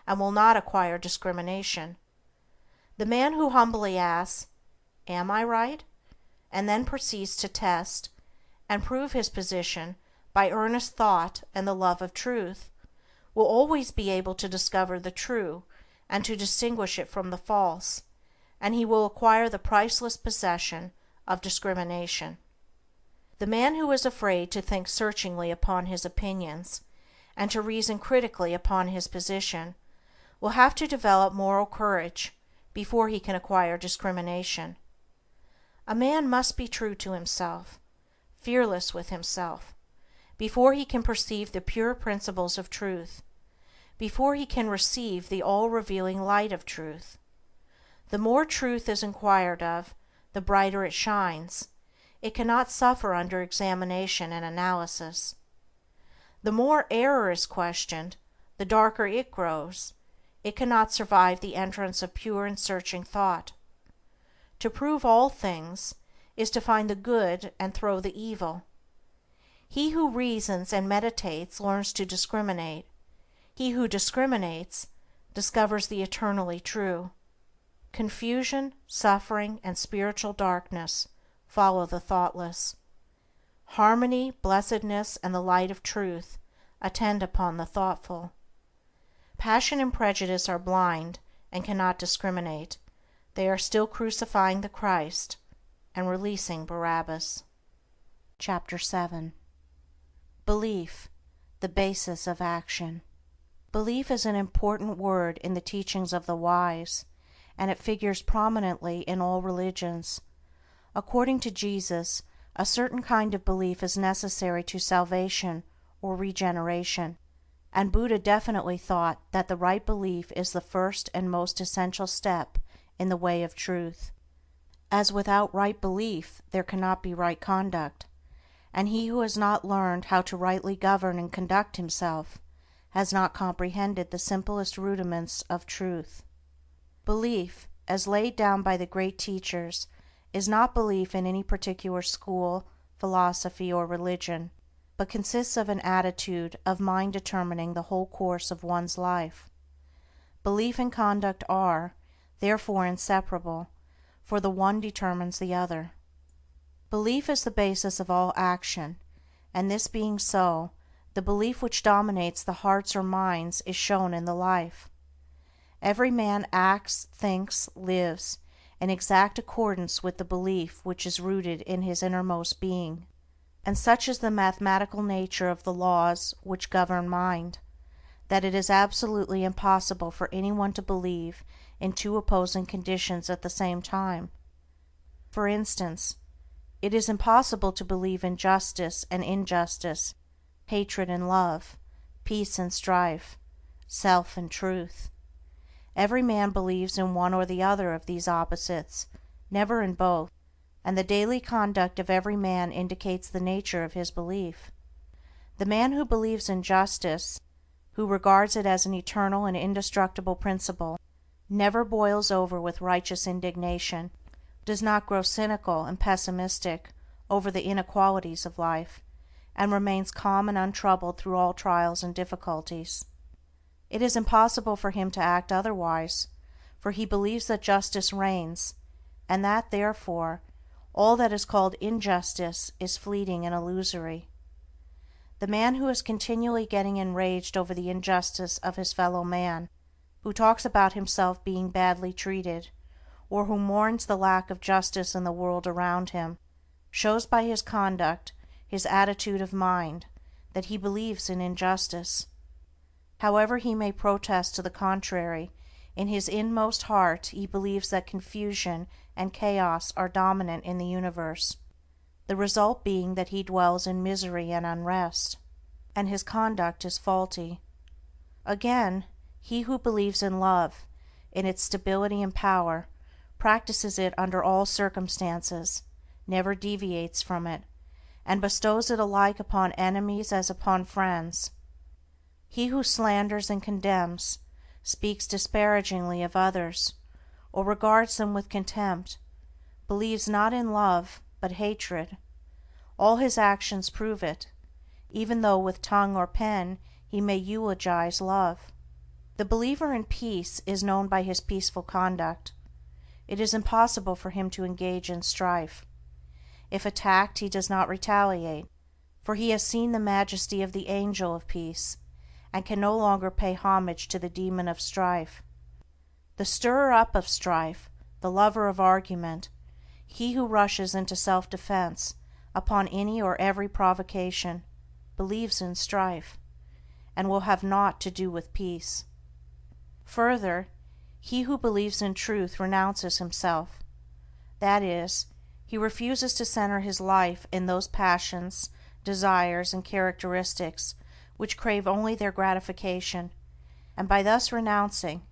and will not acquire discrimination. The man who humbly asks, "Am I right?" and then proceeds to test and prove his position by earnest thought and the love of truth, will always be able to discover the true and to distinguish it from the false, and he will acquire the priceless possession of discrimination. The man who is afraid to think searchingly upon his opinions, and to reason critically upon his position, will have to develop moral courage before he can acquire discrimination. A man must be true to himself, fearless with himself, before he can perceive the pure principles of truth, before he can receive the all-revealing light of truth. The more truth is inquired of, the brighter it shines. It cannot suffer under examination and analysis. The more error is questioned, the darker it grows. It cannot survive the entrance of pure and searching thought. To prove all things is to find the good and throw the evil. He who reasons and meditates learns to discriminate. He who discriminates discovers the eternally true. Confusion, suffering, and spiritual darkness follow the thoughtless. Harmony, blessedness, and the light of truth attend upon the thoughtful. Passion and prejudice are blind and cannot discriminate. They are still crucifying the Christ and releasing Barabbas. Chapter 7. Belief, the basis of action. Belief is an important word in the teachings of the wise, and it figures prominently in all religions. According to Jesus, a certain kind of belief is necessary to salvation or regeneration, and Buddha definitely thought that the right belief is the first and most essential step in the way of truth. As without right belief there cannot be right conduct, and he who has not learned how to rightly govern and conduct himself has not comprehended the simplest rudiments of truth. Belief, as laid down by the great teachers, is not belief in any particular school, philosophy, or religion, but consists of an attitude of mind determining the whole course of one's life. Belief and conduct are, therefore, inseparable, for the one determines the other. Belief is the basis of all action, and this being so, the belief which dominates the hearts or minds is shown in the life. Every man acts, thinks, lives in exact accordance with the belief which is rooted in his innermost being, and such is the mathematical nature of the laws which govern mind, that it is absolutely impossible for anyone to believe in two opposing conditions at the same time. For instance, it is impossible to believe in justice and injustice, hatred and love, peace and strife, self and truth. Every man believes in one or the other of these opposites, never in both, and the daily conduct of every man indicates the nature of his belief. The man who believes in justice, who regards it as an eternal and indestructible principle, never boils over with righteous indignation, does not grow cynical and pessimistic over the inequalities of life, and remains calm and untroubled through all trials and difficulties. It is impossible for him to act otherwise, for he believes that justice reigns, and that, therefore, all that is called injustice is fleeting and illusory. The man who is continually getting enraged over the injustice of his fellow man, who talks about himself being badly treated, or who mourns the lack of justice in the world around him, shows by his conduct, his attitude of mind, that he believes in injustice. However he may protest to the contrary, in his inmost heart he believes that confusion and chaos are dominant in the universe, the result being that he dwells in misery and unrest, and his conduct is faulty. Again, he who believes in love, in its stability and power, practices it under all circumstances, never deviates from it, and bestows it alike upon enemies as upon friends. He who slanders and condemns, speaks disparagingly of others, or regards them with contempt, believes not in love, but hatred. All his actions prove it, even though with tongue or pen he may eulogize love. The believer in peace is known by his peaceful conduct. It is impossible for him to engage in strife. If attacked, he does not retaliate, for he has seen the majesty of the angel of peace, and can no longer pay homage to the demon of strife. The stirrer-up of strife, the lover of argument, he who rushes into self-defense upon any or every provocation, believes in strife, and will have naught to do with peace. Further, he who believes in truth renounces himself, that is, he refuses to center his life in those passions, desires, and characteristics which crave only their gratification, and by thus renouncing,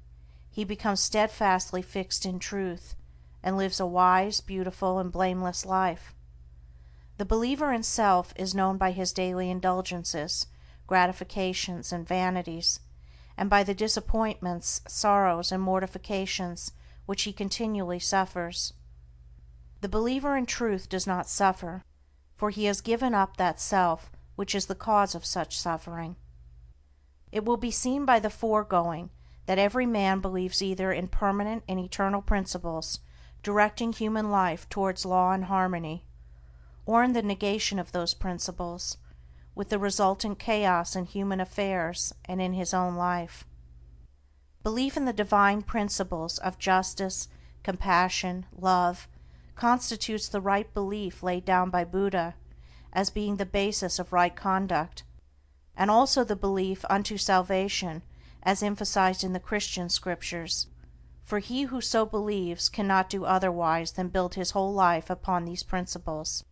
he becomes steadfastly fixed in truth, and lives a wise, beautiful, and blameless life. The believer in self is known by his daily indulgences, gratifications, and vanities, and by the disappointments, sorrows, and mortifications which he continually suffers. The believer in truth does not suffer, for he has given up that self which is the cause of such suffering. It will be seen by the foregoing that every man believes either in permanent and eternal principles directing human life towards law and harmony, or in the negation of those principles, with the resultant chaos in human affairs and in his own life. Belief in the divine principles of justice, compassion, love, constitutes the right belief laid down by Buddha as being the basis of right conduct, and also the belief unto salvation as emphasized in the Christian scriptures, for he who so believes cannot do otherwise than build his whole life upon these principles,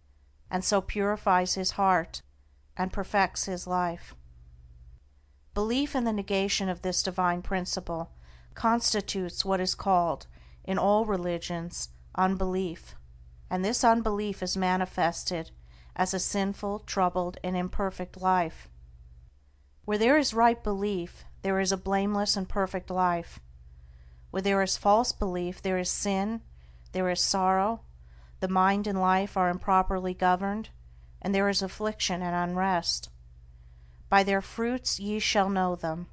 and so purifies his heart and perfects his life. Belief in the negation of this divine principle constitutes what is called, in all religions, unbelief, and this unbelief is manifested as a sinful, troubled, and imperfect life. Where there is right belief, there is a blameless and perfect life. Where there is false belief, there is sin, there is sorrow, the mind and life are improperly governed, and there is affliction and unrest. By their fruits ye shall know them.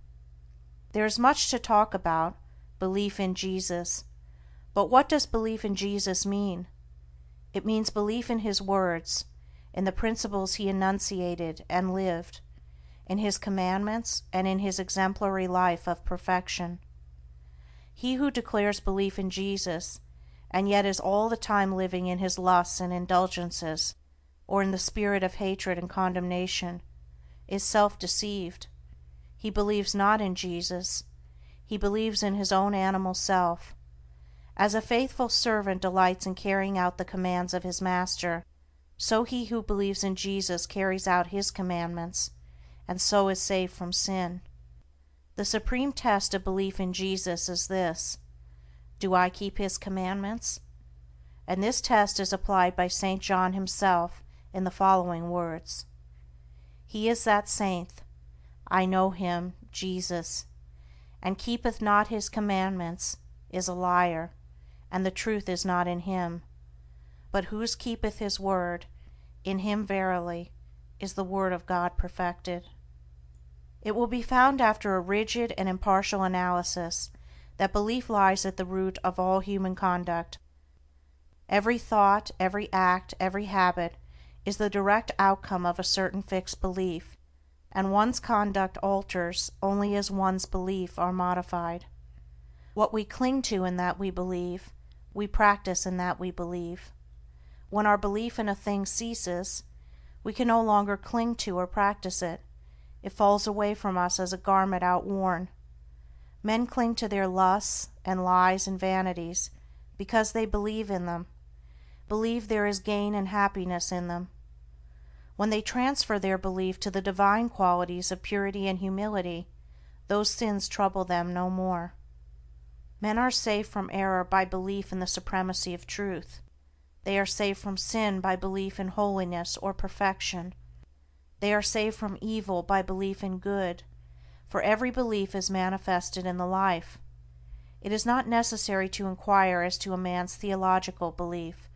There is much to talk about belief in Jesus, but what does belief in Jesus mean? It means belief in His words, in the principles He enunciated and lived, in His commandments, and in His exemplary life of perfection. He who declares belief in Jesus, and yet is all the time living in his lusts and indulgences, or in the spirit of hatred and condemnation, is self-deceived. He believes not in Jesus, he believes in his own animal self. As a faithful servant delights in carrying out the commands of his master, so he who believes in Jesus carries out His commandments, and so is saved from sin. The supreme test of belief in Jesus is this: do I keep His commandments? And this test is applied by St. John himself in the following words: He is that saint, I know him, Jesus, and keepeth not His commandments, is a liar, and the truth is not in him. But whose keepeth His word, in him verily is the word of God perfected. It will be found after a rigid and impartial analysis that belief lies at the root of all human conduct. Every thought, every act, every habit is the direct outcome of a certain fixed belief, and one's conduct alters only as one's belief are modified. What we cling to in that we believe, we practice in that we believe. When our belief in a thing ceases, we can no longer cling to or practice it. It falls away from us as a garment outworn. Men cling to their lusts and lies and vanities because they believe in them, believe there is gain and happiness in them. When they transfer their belief to the divine qualities of purity and humility, those sins trouble them no more. Men are saved from error by belief in the supremacy of truth. They are saved from sin by belief in holiness or perfection. They are saved from evil by belief in good, for every belief is manifested in the life. It is not necessary to inquire as to a man's theological belief,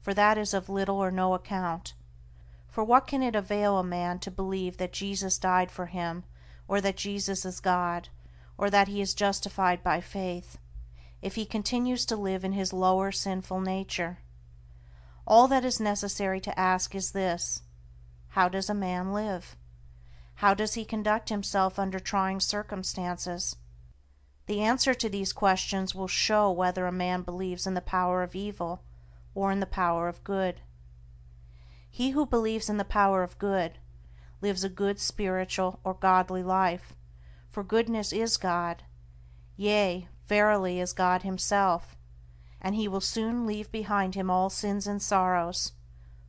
for that is of little or no account. For what can it avail a man to believe that Jesus died for him, or that Jesus is God, or that he is justified by faith, if he continues to live in his lower sinful nature? All that is necessary to ask is this: how does a man live? How does he conduct himself under trying circumstances? The answer to these questions will show whether a man believes in the power of evil or in the power of good. He who believes in the power of good lives a good spiritual or godly life, for goodness is God, yea, verily is God Himself, and he will soon leave behind him all sins and sorrows,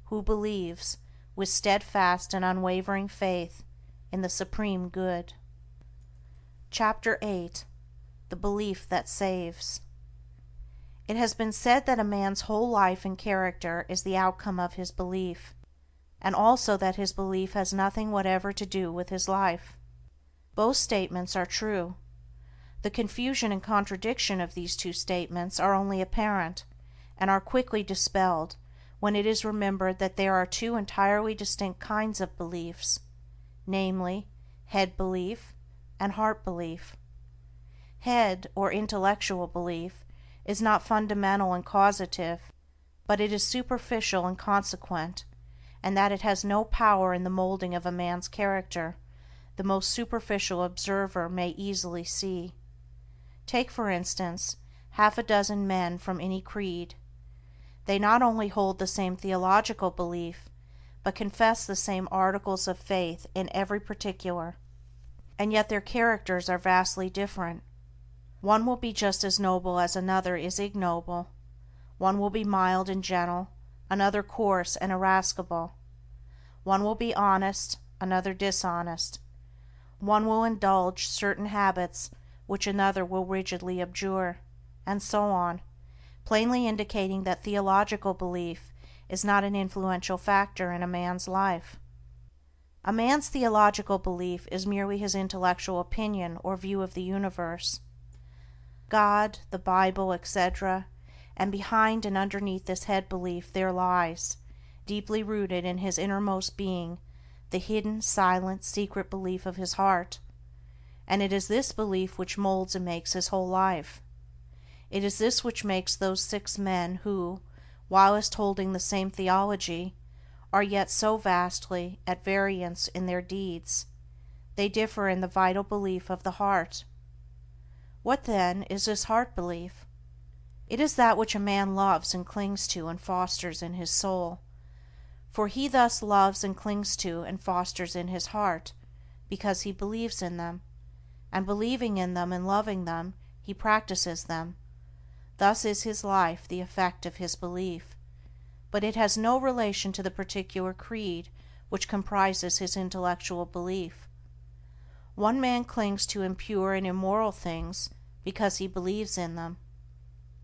who believes, with steadfast and unwavering faith, in the Supreme Good. Chapter 8. The Belief That Saves. It has been said that a man's whole life and character is the outcome of his belief, and also that his belief has nothing whatever to do with his life. Both statements are true. The confusion and contradiction of these two statements are only apparent, and are quickly dispelled when it is remembered that there are two entirely distinct kinds of beliefs, namely, head belief and heart belief. Head, or intellectual belief, is not fundamental and causative, but it is superficial and consequent, and that it has no power in the molding of a man's character, the most superficial observer may easily see. Take, for instance, half a dozen men from any creed. They not only hold the same theological belief, but confess the same articles of faith in every particular, and yet their characters are vastly different. One will be just as noble as another is ignoble. One will be mild and gentle, another coarse and irascible. One will be honest, another dishonest. One will indulge certain habits which another will rigidly abjure, and so on, plainly indicating that theological belief is not an influential factor in a man's life. A man's theological belief is merely his intellectual opinion or view of the universe. God, the Bible, etc., and behind and underneath this head belief there lies, deeply rooted in his innermost being, the hidden, silent, secret belief of his heart, and it is this belief which molds and makes his whole life. It is this which makes those 6 men who, whilst holding the same theology, are yet so vastly at variance in their deeds. They differ in the vital belief of the heart. What, then, is this heart belief? It is that which a man loves and clings to and fosters in his soul. For he thus loves and clings to and fosters in his heart, because he believes in them, and believing in them and loving them, he practices them. Thus is his life the effect of his belief, but it has no relation to the particular creed which comprises his intellectual belief. One man clings to impure and immoral things because he believes in them.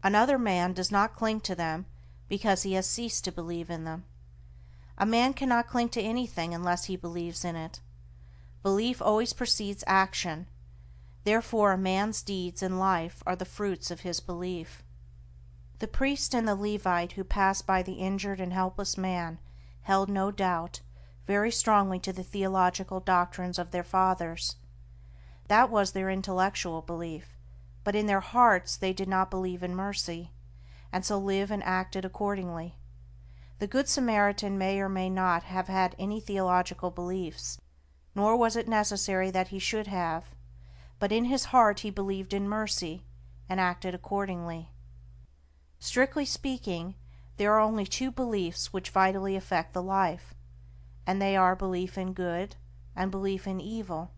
Another man does not cling to them because he has ceased to believe in them. A man cannot cling to anything unless he believes in it. Belief always precedes action. Therefore a man's deeds in life are the fruits of his belief. The priest and the Levite who passed by the injured and helpless man held, no doubt, very strongly to the theological doctrines of their fathers. That was their intellectual belief, but in their hearts they did not believe in mercy, and so lived and acted accordingly. The Good Samaritan may or may not have had any theological beliefs, nor was it necessary that he should have, but in his heart he believed in mercy, and acted accordingly. Strictly speaking, there are only 2 beliefs which vitally affect the life, and they are belief in good and belief in evil.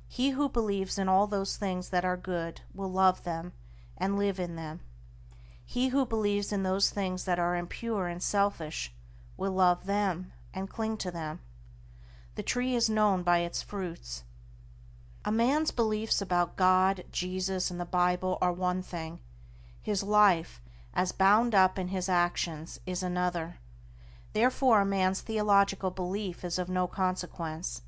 He who believes in all those things that are good will love them and live in them. He who believes in those things that are impure and selfish will love them and cling to them. The tree is known by its fruits. A man's beliefs about God, Jesus, and the Bible are one thing. His life, as bound up in his actions, is another. Therefore a man's theological belief is of no consequence.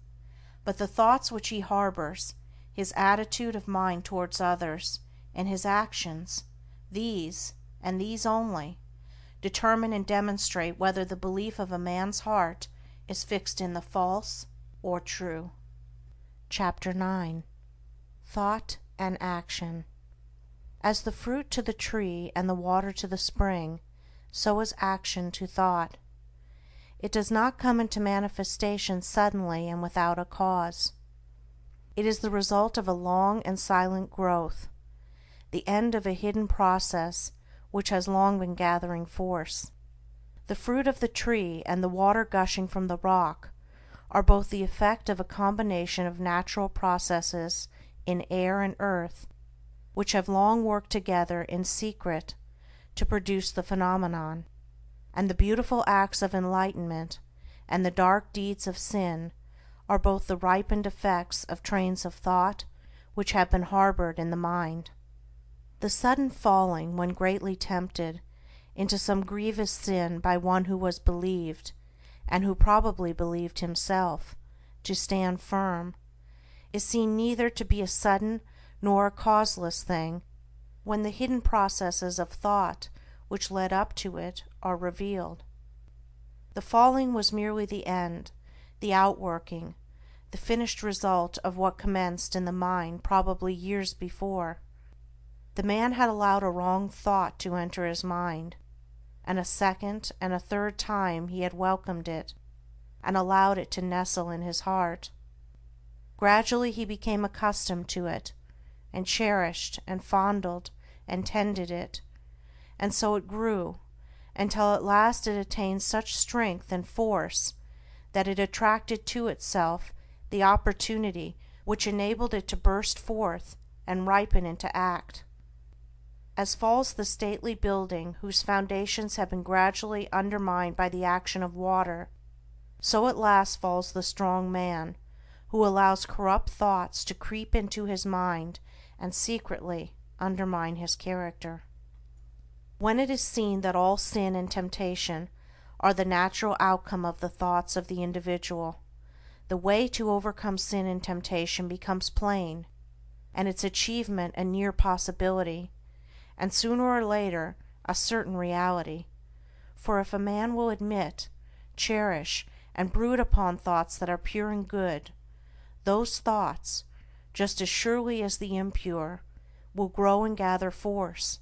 But the thoughts which he harbors, his attitude of mind towards others, and his actions, these, and these only, determine and demonstrate whether the belief of a man's heart is fixed in the false or true. Chapter 9. Thought and Action. As the fruit to the tree and the water to the spring, so is action to thought. It does not come into manifestation suddenly and without a cause. It is the result of a long and silent growth, the end of a hidden process which has long been gathering force. The fruit of the tree and the water gushing from the rock are both the effect of a combination of natural processes in air and earth which have long worked together in secret to produce the phenomenon, and the beautiful acts of enlightenment and the dark deeds of sin are both the ripened effects of trains of thought which have been harbored in the mind. The sudden falling, when greatly tempted, into some grievous sin by one who was believed, and who probably believed himself, to stand firm, is seen neither to be a sudden nor a causeless thing, when the hidden processes of thought which led up to it are revealed. The falling was merely the end, the outworking, the finished result of what commenced in the mind probably years before. The man had allowed a wrong thought to enter his mind, and a second and a third time he had welcomed it, and allowed it to nestle in his heart. Gradually he became accustomed to it, and cherished and fondled and tended it, and so it grew, until at last it attained such strength and force that it attracted to itself the opportunity which enabled it to burst forth and ripen into act. As falls the stately building whose foundations have been gradually undermined by the action of water, so at last falls the strong man who allows corrupt thoughts to creep into his mind and secretly undermine his character. When it is seen that all sin and temptation are the natural outcome of the thoughts of the individual, the way to overcome sin and temptation becomes plain, and its achievement a near possibility, and sooner or later a certain reality. For if a man will admit, cherish, and brood upon thoughts that are pure and good, those thoughts, just as surely as the impure, will grow and gather force,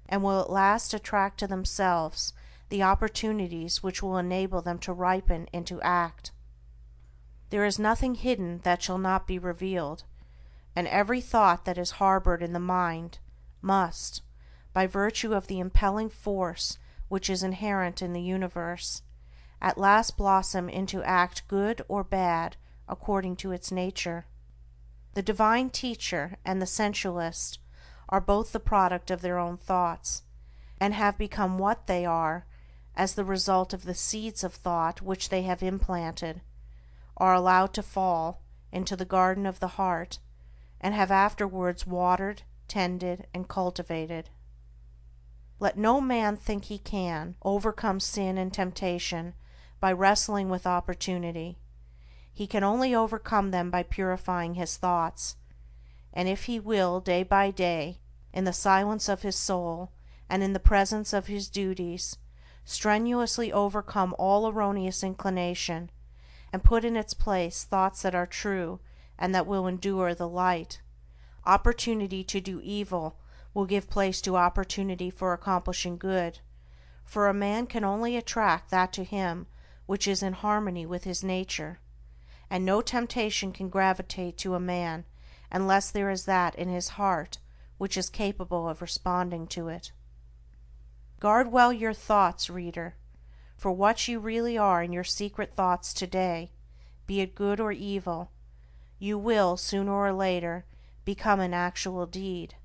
and will at last attract to themselves the opportunities which will enable them to ripen into act. There is nothing hidden that shall not be revealed, and every thought that is harbored in the mind must, by virtue of the impelling force which is inherent in the universe, at last blossom into act good or bad according to its nature. The divine teacher and the sensualist are both the product of their own thoughts, and have become what they are as the result of the seeds of thought which they have implanted, are allowed to fall into the garden of the heart, and have afterwards watered, tended, and cultivated. Let no man think he can overcome sin and temptation by wrestling with opportunity. He can only overcome them by purifying his thoughts, and if he will day by day, in the silence of his soul and in the presence of his duties, strenuously overcome all erroneous inclination, and put in its place thoughts that are true and that will endure the light, opportunity to do evil will give place to opportunity for accomplishing good, for a man can only attract that to him which is in harmony with his nature, and no temptation can gravitate to a man unless there is that in his heart which is capable of responding to it. Guard well your thoughts, reader, for what you really are in your secret thoughts today, be it good or evil, you will, sooner or later, become an actual deed.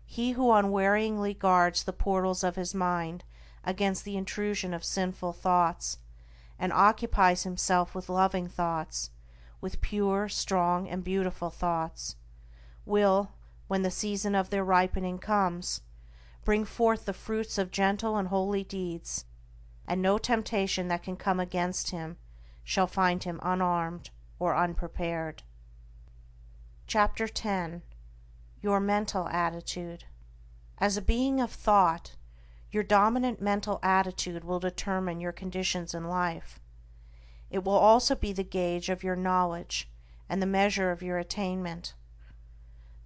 He who unwearyingly guards the portals of his mind against the intrusion of sinful thoughts, and occupies himself with loving thoughts, with pure, strong, and beautiful thoughts, will, when the season of their ripening comes, bring forth the fruits of gentle and holy deeds, and no temptation that can come against him shall find him unarmed or unprepared. Chapter 10. Your Mental Attitude. As a being of thought, your dominant mental attitude will determine your conditions in life. It will also be the gauge of your knowledge and the measure of your attainment.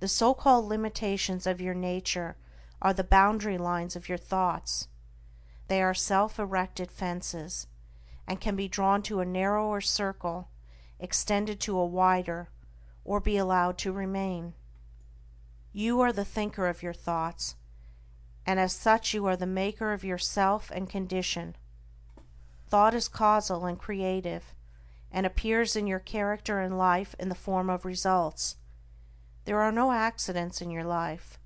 The so-called limitations of your nature are the boundary lines of your thoughts. They are self-erected fences, and can be drawn to a narrower circle, extended to a wider, or be allowed to remain. You are the thinker of your thoughts, and as such you are the maker of yourself and condition. Thought is causal and creative, and appears in your character and life in the form of results. There are no accidents in your life.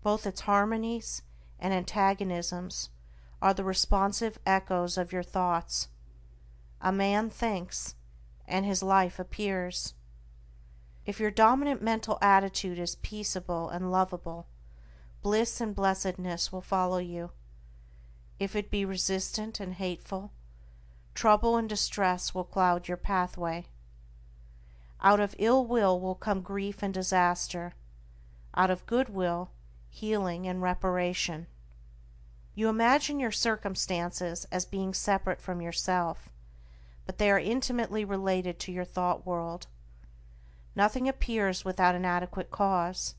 Both its harmonies and antagonisms are the responsive echoes of your thoughts. A man thinks, and his life appears. If your dominant mental attitude is peaceable and lovable, bliss and blessedness will follow you. If it be resistant and hateful, trouble and distress will cloud your pathway. Out of ill will come grief and disaster. Out of good will, healing and reparation. You imagine your circumstances as being separate from yourself, but they are intimately related to your thought world. Nothing appears without an adequate cause.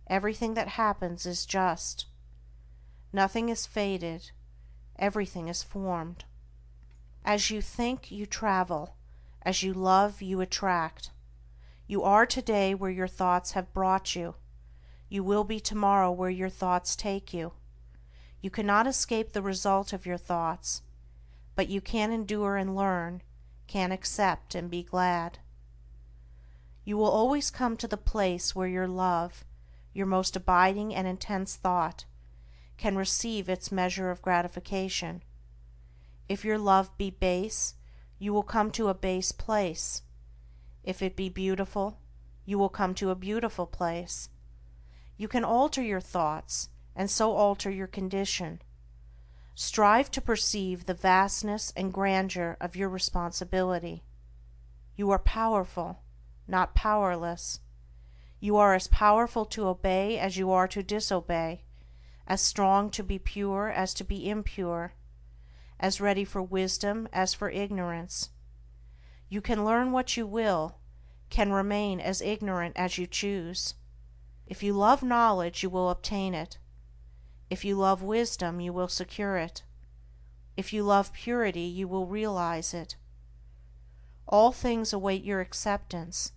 Everything that happens is just. Nothing is fated. Everything is formed. As you think, you travel. As you love, you attract. You are today where your thoughts have brought you. You will be tomorrow where your thoughts take you. You cannot escape the result of your thoughts, but you can endure and learn, can accept and be glad. You will always come to the place where your love, your most abiding and intense thought, can receive its measure of gratification. If your love be base, you will come to a base place. If it be beautiful, you will come to a beautiful place. You can alter your thoughts, and so alter your condition. Strive to perceive the vastness and grandeur of your responsibility. You are powerful, not powerless. You are as powerful to obey as you are to disobey, as strong to be pure as to be impure, as ready for wisdom as for ignorance. You can learn what you will, can remain as ignorant as you choose. If you love knowledge, you will obtain it. If you love wisdom, you will secure it. If you love purity, you will realize it. All things await your acceptance,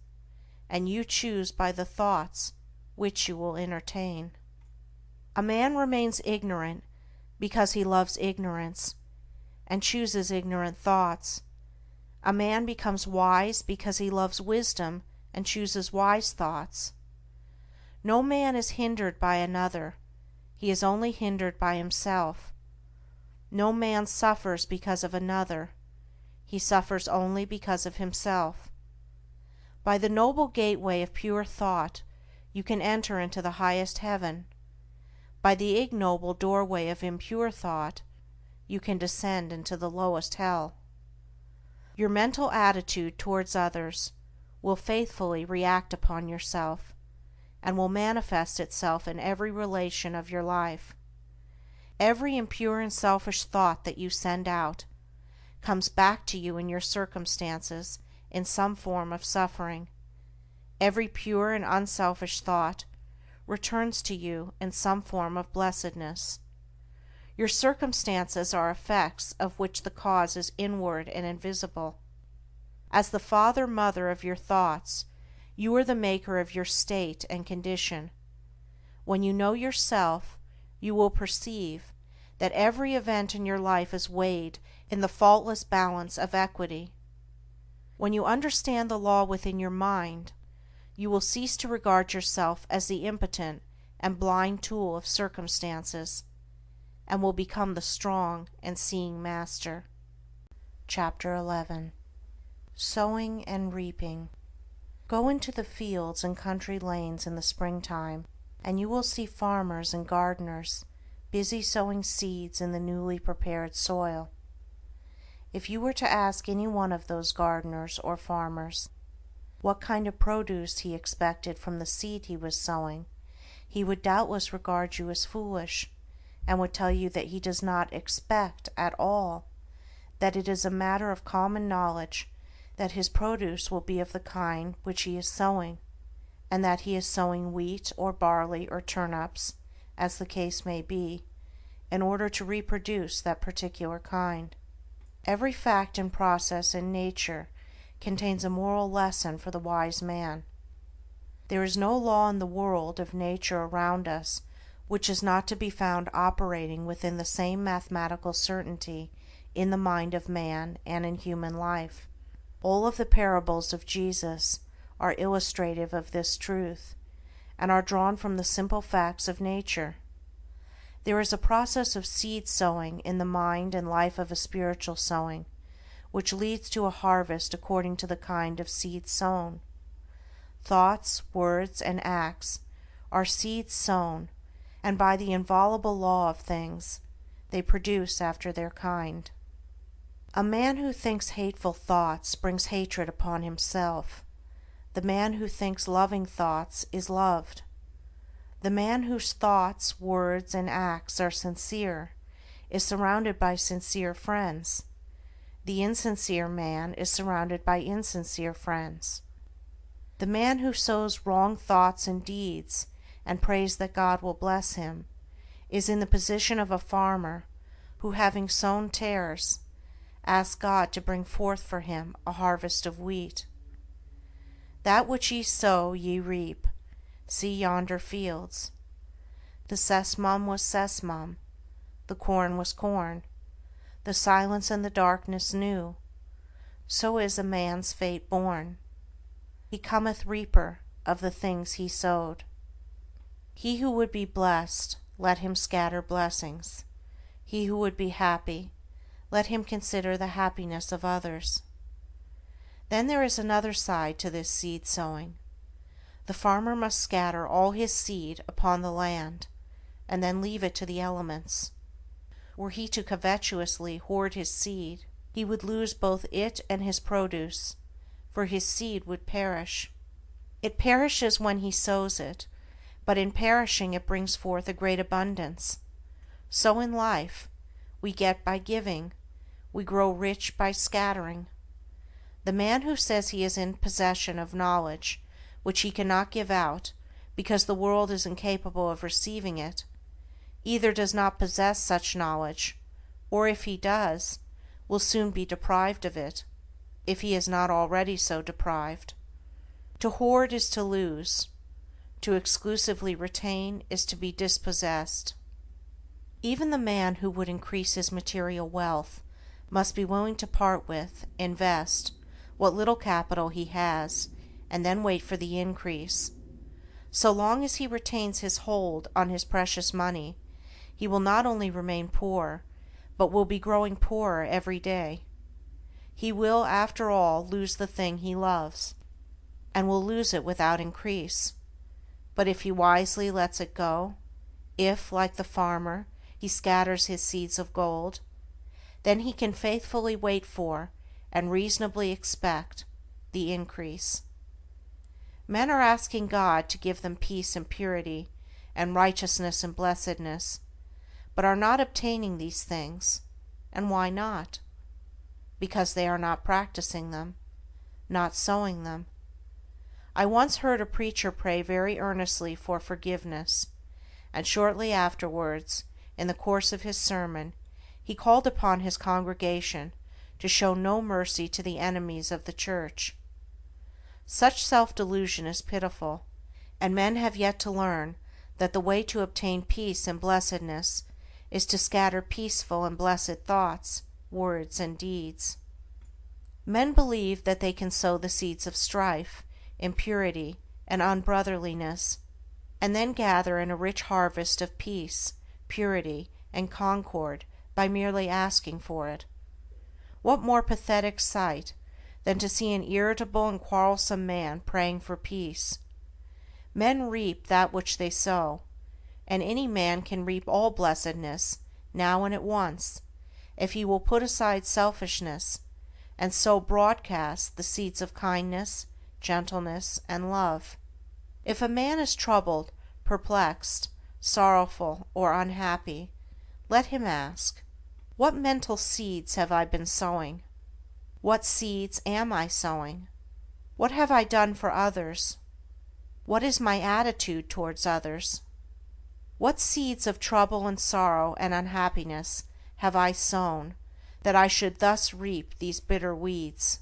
and you choose by the thoughts which you will entertain. A man remains ignorant because he loves ignorance, and chooses ignorant thoughts. A man becomes wise because he loves wisdom and chooses wise thoughts. No man is hindered by another, he is only hindered by himself. No man suffers because of another, he suffers only because of himself. By the noble gateway of pure thought you can enter into the highest heaven. By the ignoble doorway of impure thought you can descend into the lowest hell. Your mental attitude towards others will faithfully react upon yourself, and will manifest itself in every relation of your life. Every impure and selfish thought that you send out comes back to you in your circumstances in some form of suffering. Every pure and unselfish thought returns to you in some form of blessedness. Your circumstances are effects of which the cause is inward and invisible. As the father-mother of your thoughts, you are the maker of your state and condition. When you know yourself, you will perceive that every event in your life is weighed in the faultless balance of equity. When you understand the law within your mind, you will cease to regard yourself as the impotent and blind tool of circumstances, and will become the strong and seeing master. Chapter 11. Sowing and Reaping. Go into the fields and country lanes in the springtime, and you will see farmers and gardeners busy sowing seeds in the newly prepared soil. If you were to ask any one of those gardeners or farmers what kind of produce he expected from the seed he was sowing, he would doubtless regard you as foolish, and would tell you that he does not expect at all, that it is a matter of common knowledge that his produce will be of the kind which he is sowing, and that he is sowing wheat or barley or turnips, as the case may be, in order to reproduce that particular kind. Every fact and process in nature contains a moral lesson for the wise man. There is no law in the world of nature around us which is not to be found operating within the same mathematical certainty in the mind of man and in human life. All of the parables of Jesus are illustrative of this truth, and are drawn from the simple facts of nature. There is a process of seed sowing in the mind and life of a spiritual sowing, which leads to a harvest according to the kind of seed sown. Thoughts, words, and acts are seeds sown, and by the inviolable law of things, they produce after their kind. A man who thinks hateful thoughts brings hatred upon himself. The man who thinks loving thoughts is loved. The man whose thoughts, words, and acts are sincere is surrounded by sincere friends. The insincere man is surrounded by insincere friends. The man who sows wrong thoughts and deeds and prays that God will bless him is in the position of a farmer who, having sown tares, asks God to bring forth for him a harvest of wheat. That which ye sow ye reap. See yonder fields. The sesamum was sesamum, the corn was corn, the silence and the darkness knew. So is a man's fate born. He cometh reaper of the things he sowed. He who would be blessed, let him scatter blessings. He who would be happy, let him consider the happiness of others. Then there is another side to this seed sowing. The farmer must scatter all his seed upon the land, and then leave it to the elements. Were he to covetously hoard his seed, he would lose both it and his produce, for his seed would perish. It perishes when he sows it, but in perishing it brings forth a great abundance. So in life, we get by giving, we grow rich by scattering. The man who says he is in possession of knowledge which he cannot give out because the world is incapable of receiving it, either does not possess such knowledge, or if he does, will soon be deprived of it, if he is not already so deprived. To hoard is to lose. To exclusively retain is to be dispossessed. Even the man who would increase his material wealth must be willing to part with, invest, what little capital he has, and then wait for the increase. So long as he retains his hold on his precious money, he will not only remain poor, but will be growing poorer every day. He will, after all, lose the thing he loves, and will lose it without increase. But if he wisely lets it go, if, like the farmer, he scatters his seeds of gold, then he can faithfully wait for, and reasonably expect, the increase. Men are asking God to give them peace and purity, and righteousness and blessedness, but are not obtaining these things. And why not? Because they are not practicing them, not sowing them. I once heard a preacher pray very earnestly for forgiveness, and shortly afterwards, in the course of his sermon, he called upon his congregation to show no mercy to the enemies of the church. Such self-delusion is pitiful, and men have yet to learn that the way to obtain peace and blessedness is to scatter peaceful and blessed thoughts, words, and deeds. Men believe that they can sow the seeds of strife, impurity, and unbrotherliness, and then gather in a rich harvest of peace, purity, and concord by merely asking for it. What more pathetic sight than to see an irritable and quarrelsome man praying for peace? Men reap that which they sow, and any man can reap all blessedness, now and at once, if he will put aside selfishness, and sow broadcast the seeds of kindness, gentleness, and love. If a man is troubled, perplexed, sorrowful, or unhappy, let him ask, what mental seeds have I been sowing? What seeds am I sowing? What have I done for others? What is my attitude towards others? What seeds of trouble and sorrow and unhappiness have I sown, that I should thus reap these bitter weeds?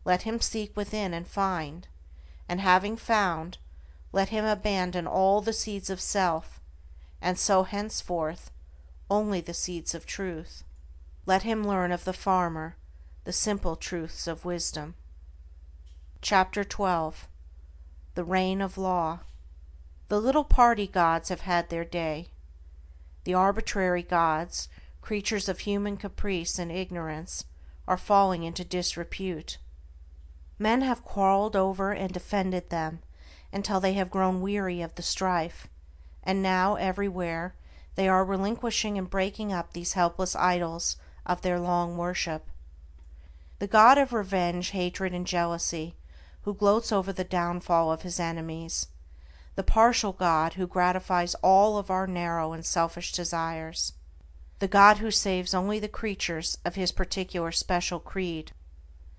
Let him seek within and find, and having found, let him abandon all the seeds of self, and sow henceforth only the seeds of truth. Let him learn of the farmer the simple truths of wisdom. Chapter 12. The Reign of Law. The little party gods have had their day. The arbitrary gods, creatures of human caprice and ignorance, are falling into disrepute. Men have quarreled over and defended them until they have grown weary of the strife, and now everywhere they are relinquishing and breaking up these helpless idols of their long worship. The god of revenge, hatred, and jealousy, who gloats over the downfall of his enemies, the partial god who gratifies all of our narrow and selfish desires, the god who saves only the creatures of his particular special creed,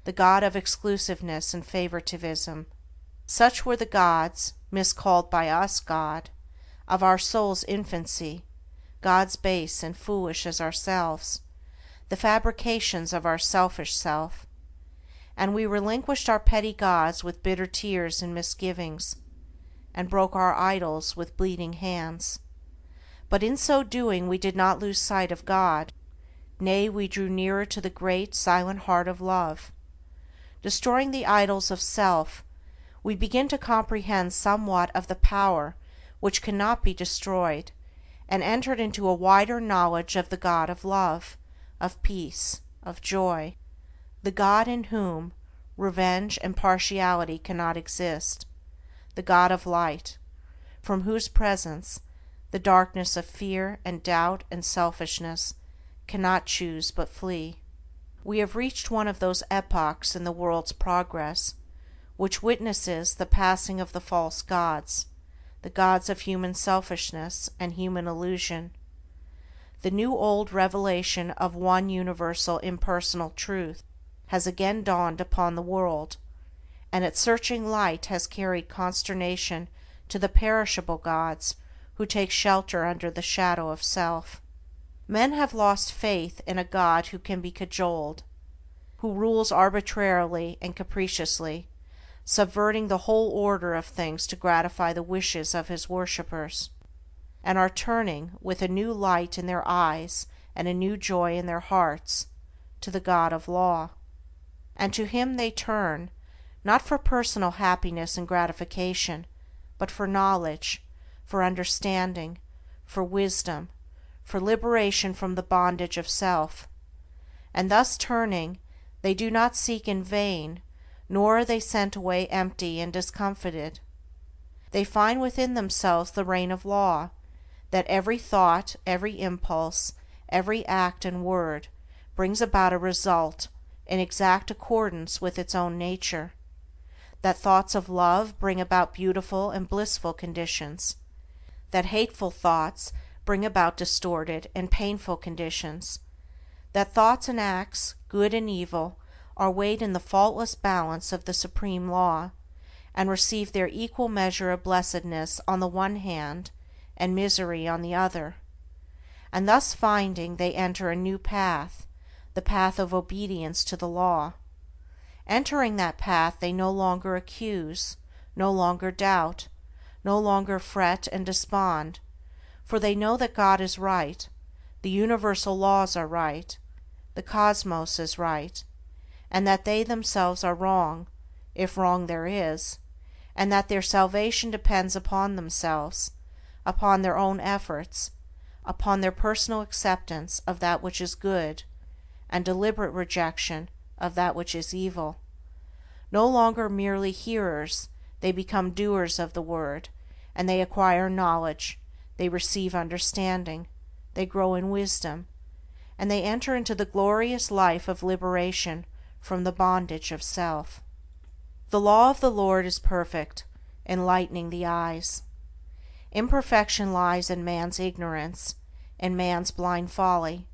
the god of exclusiveness and favoritism. Such were the gods, miscalled by us God, of our soul's infancy, gods base and foolish as ourselves, the fabrications of our selfish self, and we relinquished our petty gods with bitter tears and misgivings, and broke our idols with bleeding hands. But in so doing we did not lose sight of God, nay, we drew nearer to the great, silent heart of love. Destroying the idols of self, we begin to comprehend somewhat of the power which cannot be destroyed, and entered into a wider knowledge of the God of love, of peace, of joy, the God in whom revenge and partiality cannot exist, the God of light, from whose presence the darkness of fear and doubt and selfishness cannot choose but flee. We have reached one of those epochs in the world's progress which witnesses the passing of the false gods, the gods of human selfishness and human illusion, the new-old revelation of one universal impersonal truth, has again dawned upon the world, and its searching light has carried consternation to the perishable gods who take shelter under the shadow of self. Men have lost faith in a God who can be cajoled, who rules arbitrarily and capriciously, subverting the whole order of things to gratify the wishes of his worshippers, and are turning, with a new light in their eyes and a new joy in their hearts, to the God of Law. And to him they turn, not for personal happiness and gratification, but for knowledge, for understanding, for wisdom, for liberation from the bondage of self. And thus turning, they do not seek in vain, nor are they sent away empty and discomfited. They find within themselves the reign of Law, that every thought, every impulse, every act and word brings about a result in exact accordance with its own nature, that thoughts of love bring about beautiful and blissful conditions, that hateful thoughts bring about distorted and painful conditions, that thoughts and acts, good and evil, are weighed in the faultless balance of the Supreme Law, and receive their equal measure of blessedness on the one hand and misery on the other. And thus finding, they enter a new path, the path of obedience to the Law. Entering that path, they no longer accuse, no longer doubt, no longer fret and despond, for they know that God is right, the universal laws are right, the cosmos is right, and that they themselves are wrong, if wrong there is, and that their salvation depends upon themselves, upon their own efforts, upon their personal acceptance of that which is good, and deliberate rejection of that which is evil. No longer merely hearers, they become doers of the Word, and they acquire knowledge, they receive understanding, they grow in wisdom, and they enter into the glorious life of liberation from the bondage of self. The law of the Lord is perfect, enlightening the eyes. Imperfection lies in man's ignorance, in man's blind folly.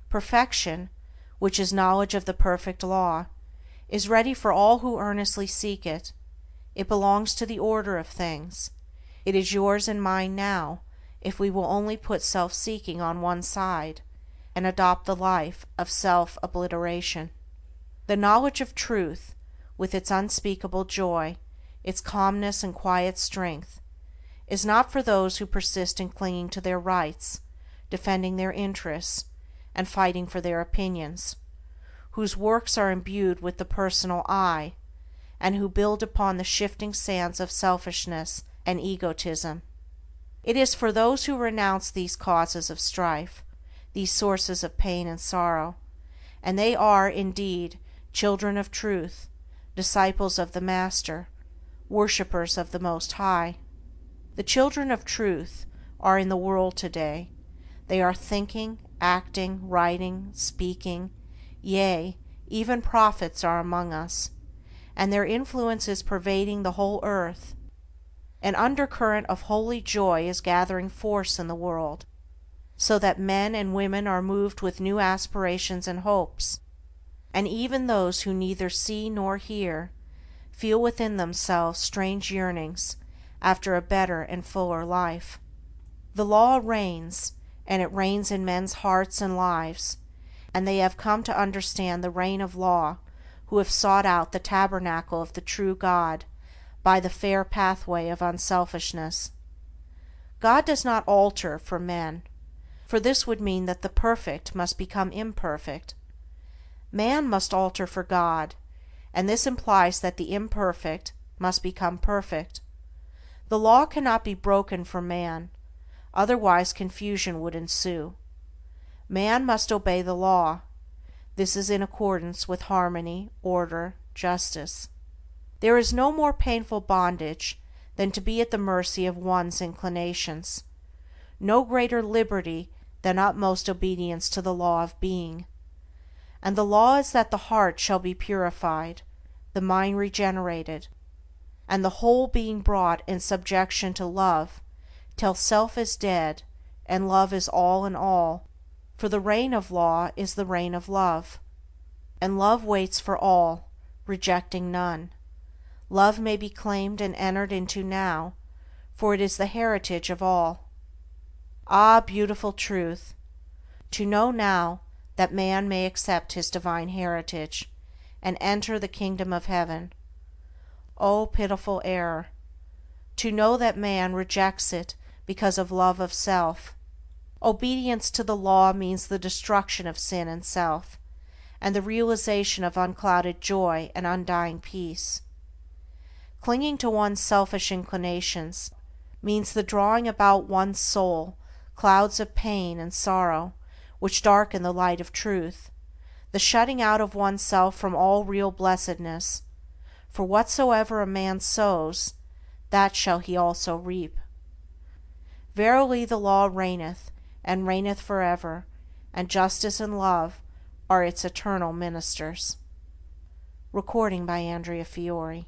Perfection, which is knowledge of the perfect law, is ready for all who earnestly seek it. It belongs to the order of things. It is yours and mine now, if we will only put self-seeking on one side, and adopt the life of self-obliteration. The knowledge of truth, with its unspeakable joy, its calmness and quiet strength, is not for those who persist in clinging to their rights, defending their interests, and fighting for their opinions, whose works are imbued with the personal I, and who build upon the shifting sands of selfishness and egotism. It is for those who renounce these causes of strife, these sources of pain and sorrow, and they are, indeed, children of truth, disciples of the Master, worshippers of the Most High. The children of truth are in the world today. They are thinking, acting, writing, speaking, yea, even prophets are among us, and their influence is pervading the whole earth. An undercurrent of holy joy is gathering force in the world, so that men and women are moved with new aspirations and hopes, and even those who neither see nor hear feel within themselves strange yearnings after a better and fuller life. The law reigns, and it reigns in men's hearts and lives, and they have come to understand the reign of law who have sought out the tabernacle of the true God by the fair pathway of unselfishness. God does not alter for men, for this would mean that the perfect must become imperfect. Man must alter for God, and this implies that the imperfect must become perfect. The law cannot be broken for man, otherwise confusion would ensue. Man must obey the law. This is in accordance with harmony, order, justice. There is no more painful bondage than to be at the mercy of one's inclinations, no greater liberty than utmost obedience to the law of being. And the law is that the heart shall be purified, the mind regenerated, and the whole being brought in subjection to love, till self is dead, and love is all in all, for the reign of law is the reign of love. And love waits for all, rejecting none. Love may be claimed and entered into now, for it is the heritage of all. Ah, beautiful truth! To know now that man may accept his divine heritage, and enter the kingdom of heaven. Oh, pitiful error! To know that man rejects it because of love of self. Obedience to the law means the destruction of sin and self, and the realization of unclouded joy and undying peace. Clinging to one's selfish inclinations means the drawing about one's soul clouds of pain and sorrow which darken the light of truth, the shutting out of oneself from all real blessedness, for whatsoever a man sows, that shall he also reap. Verily the law reigneth, and reigneth forever, and justice and love are its eternal ministers. Recording by Andrea Fiore.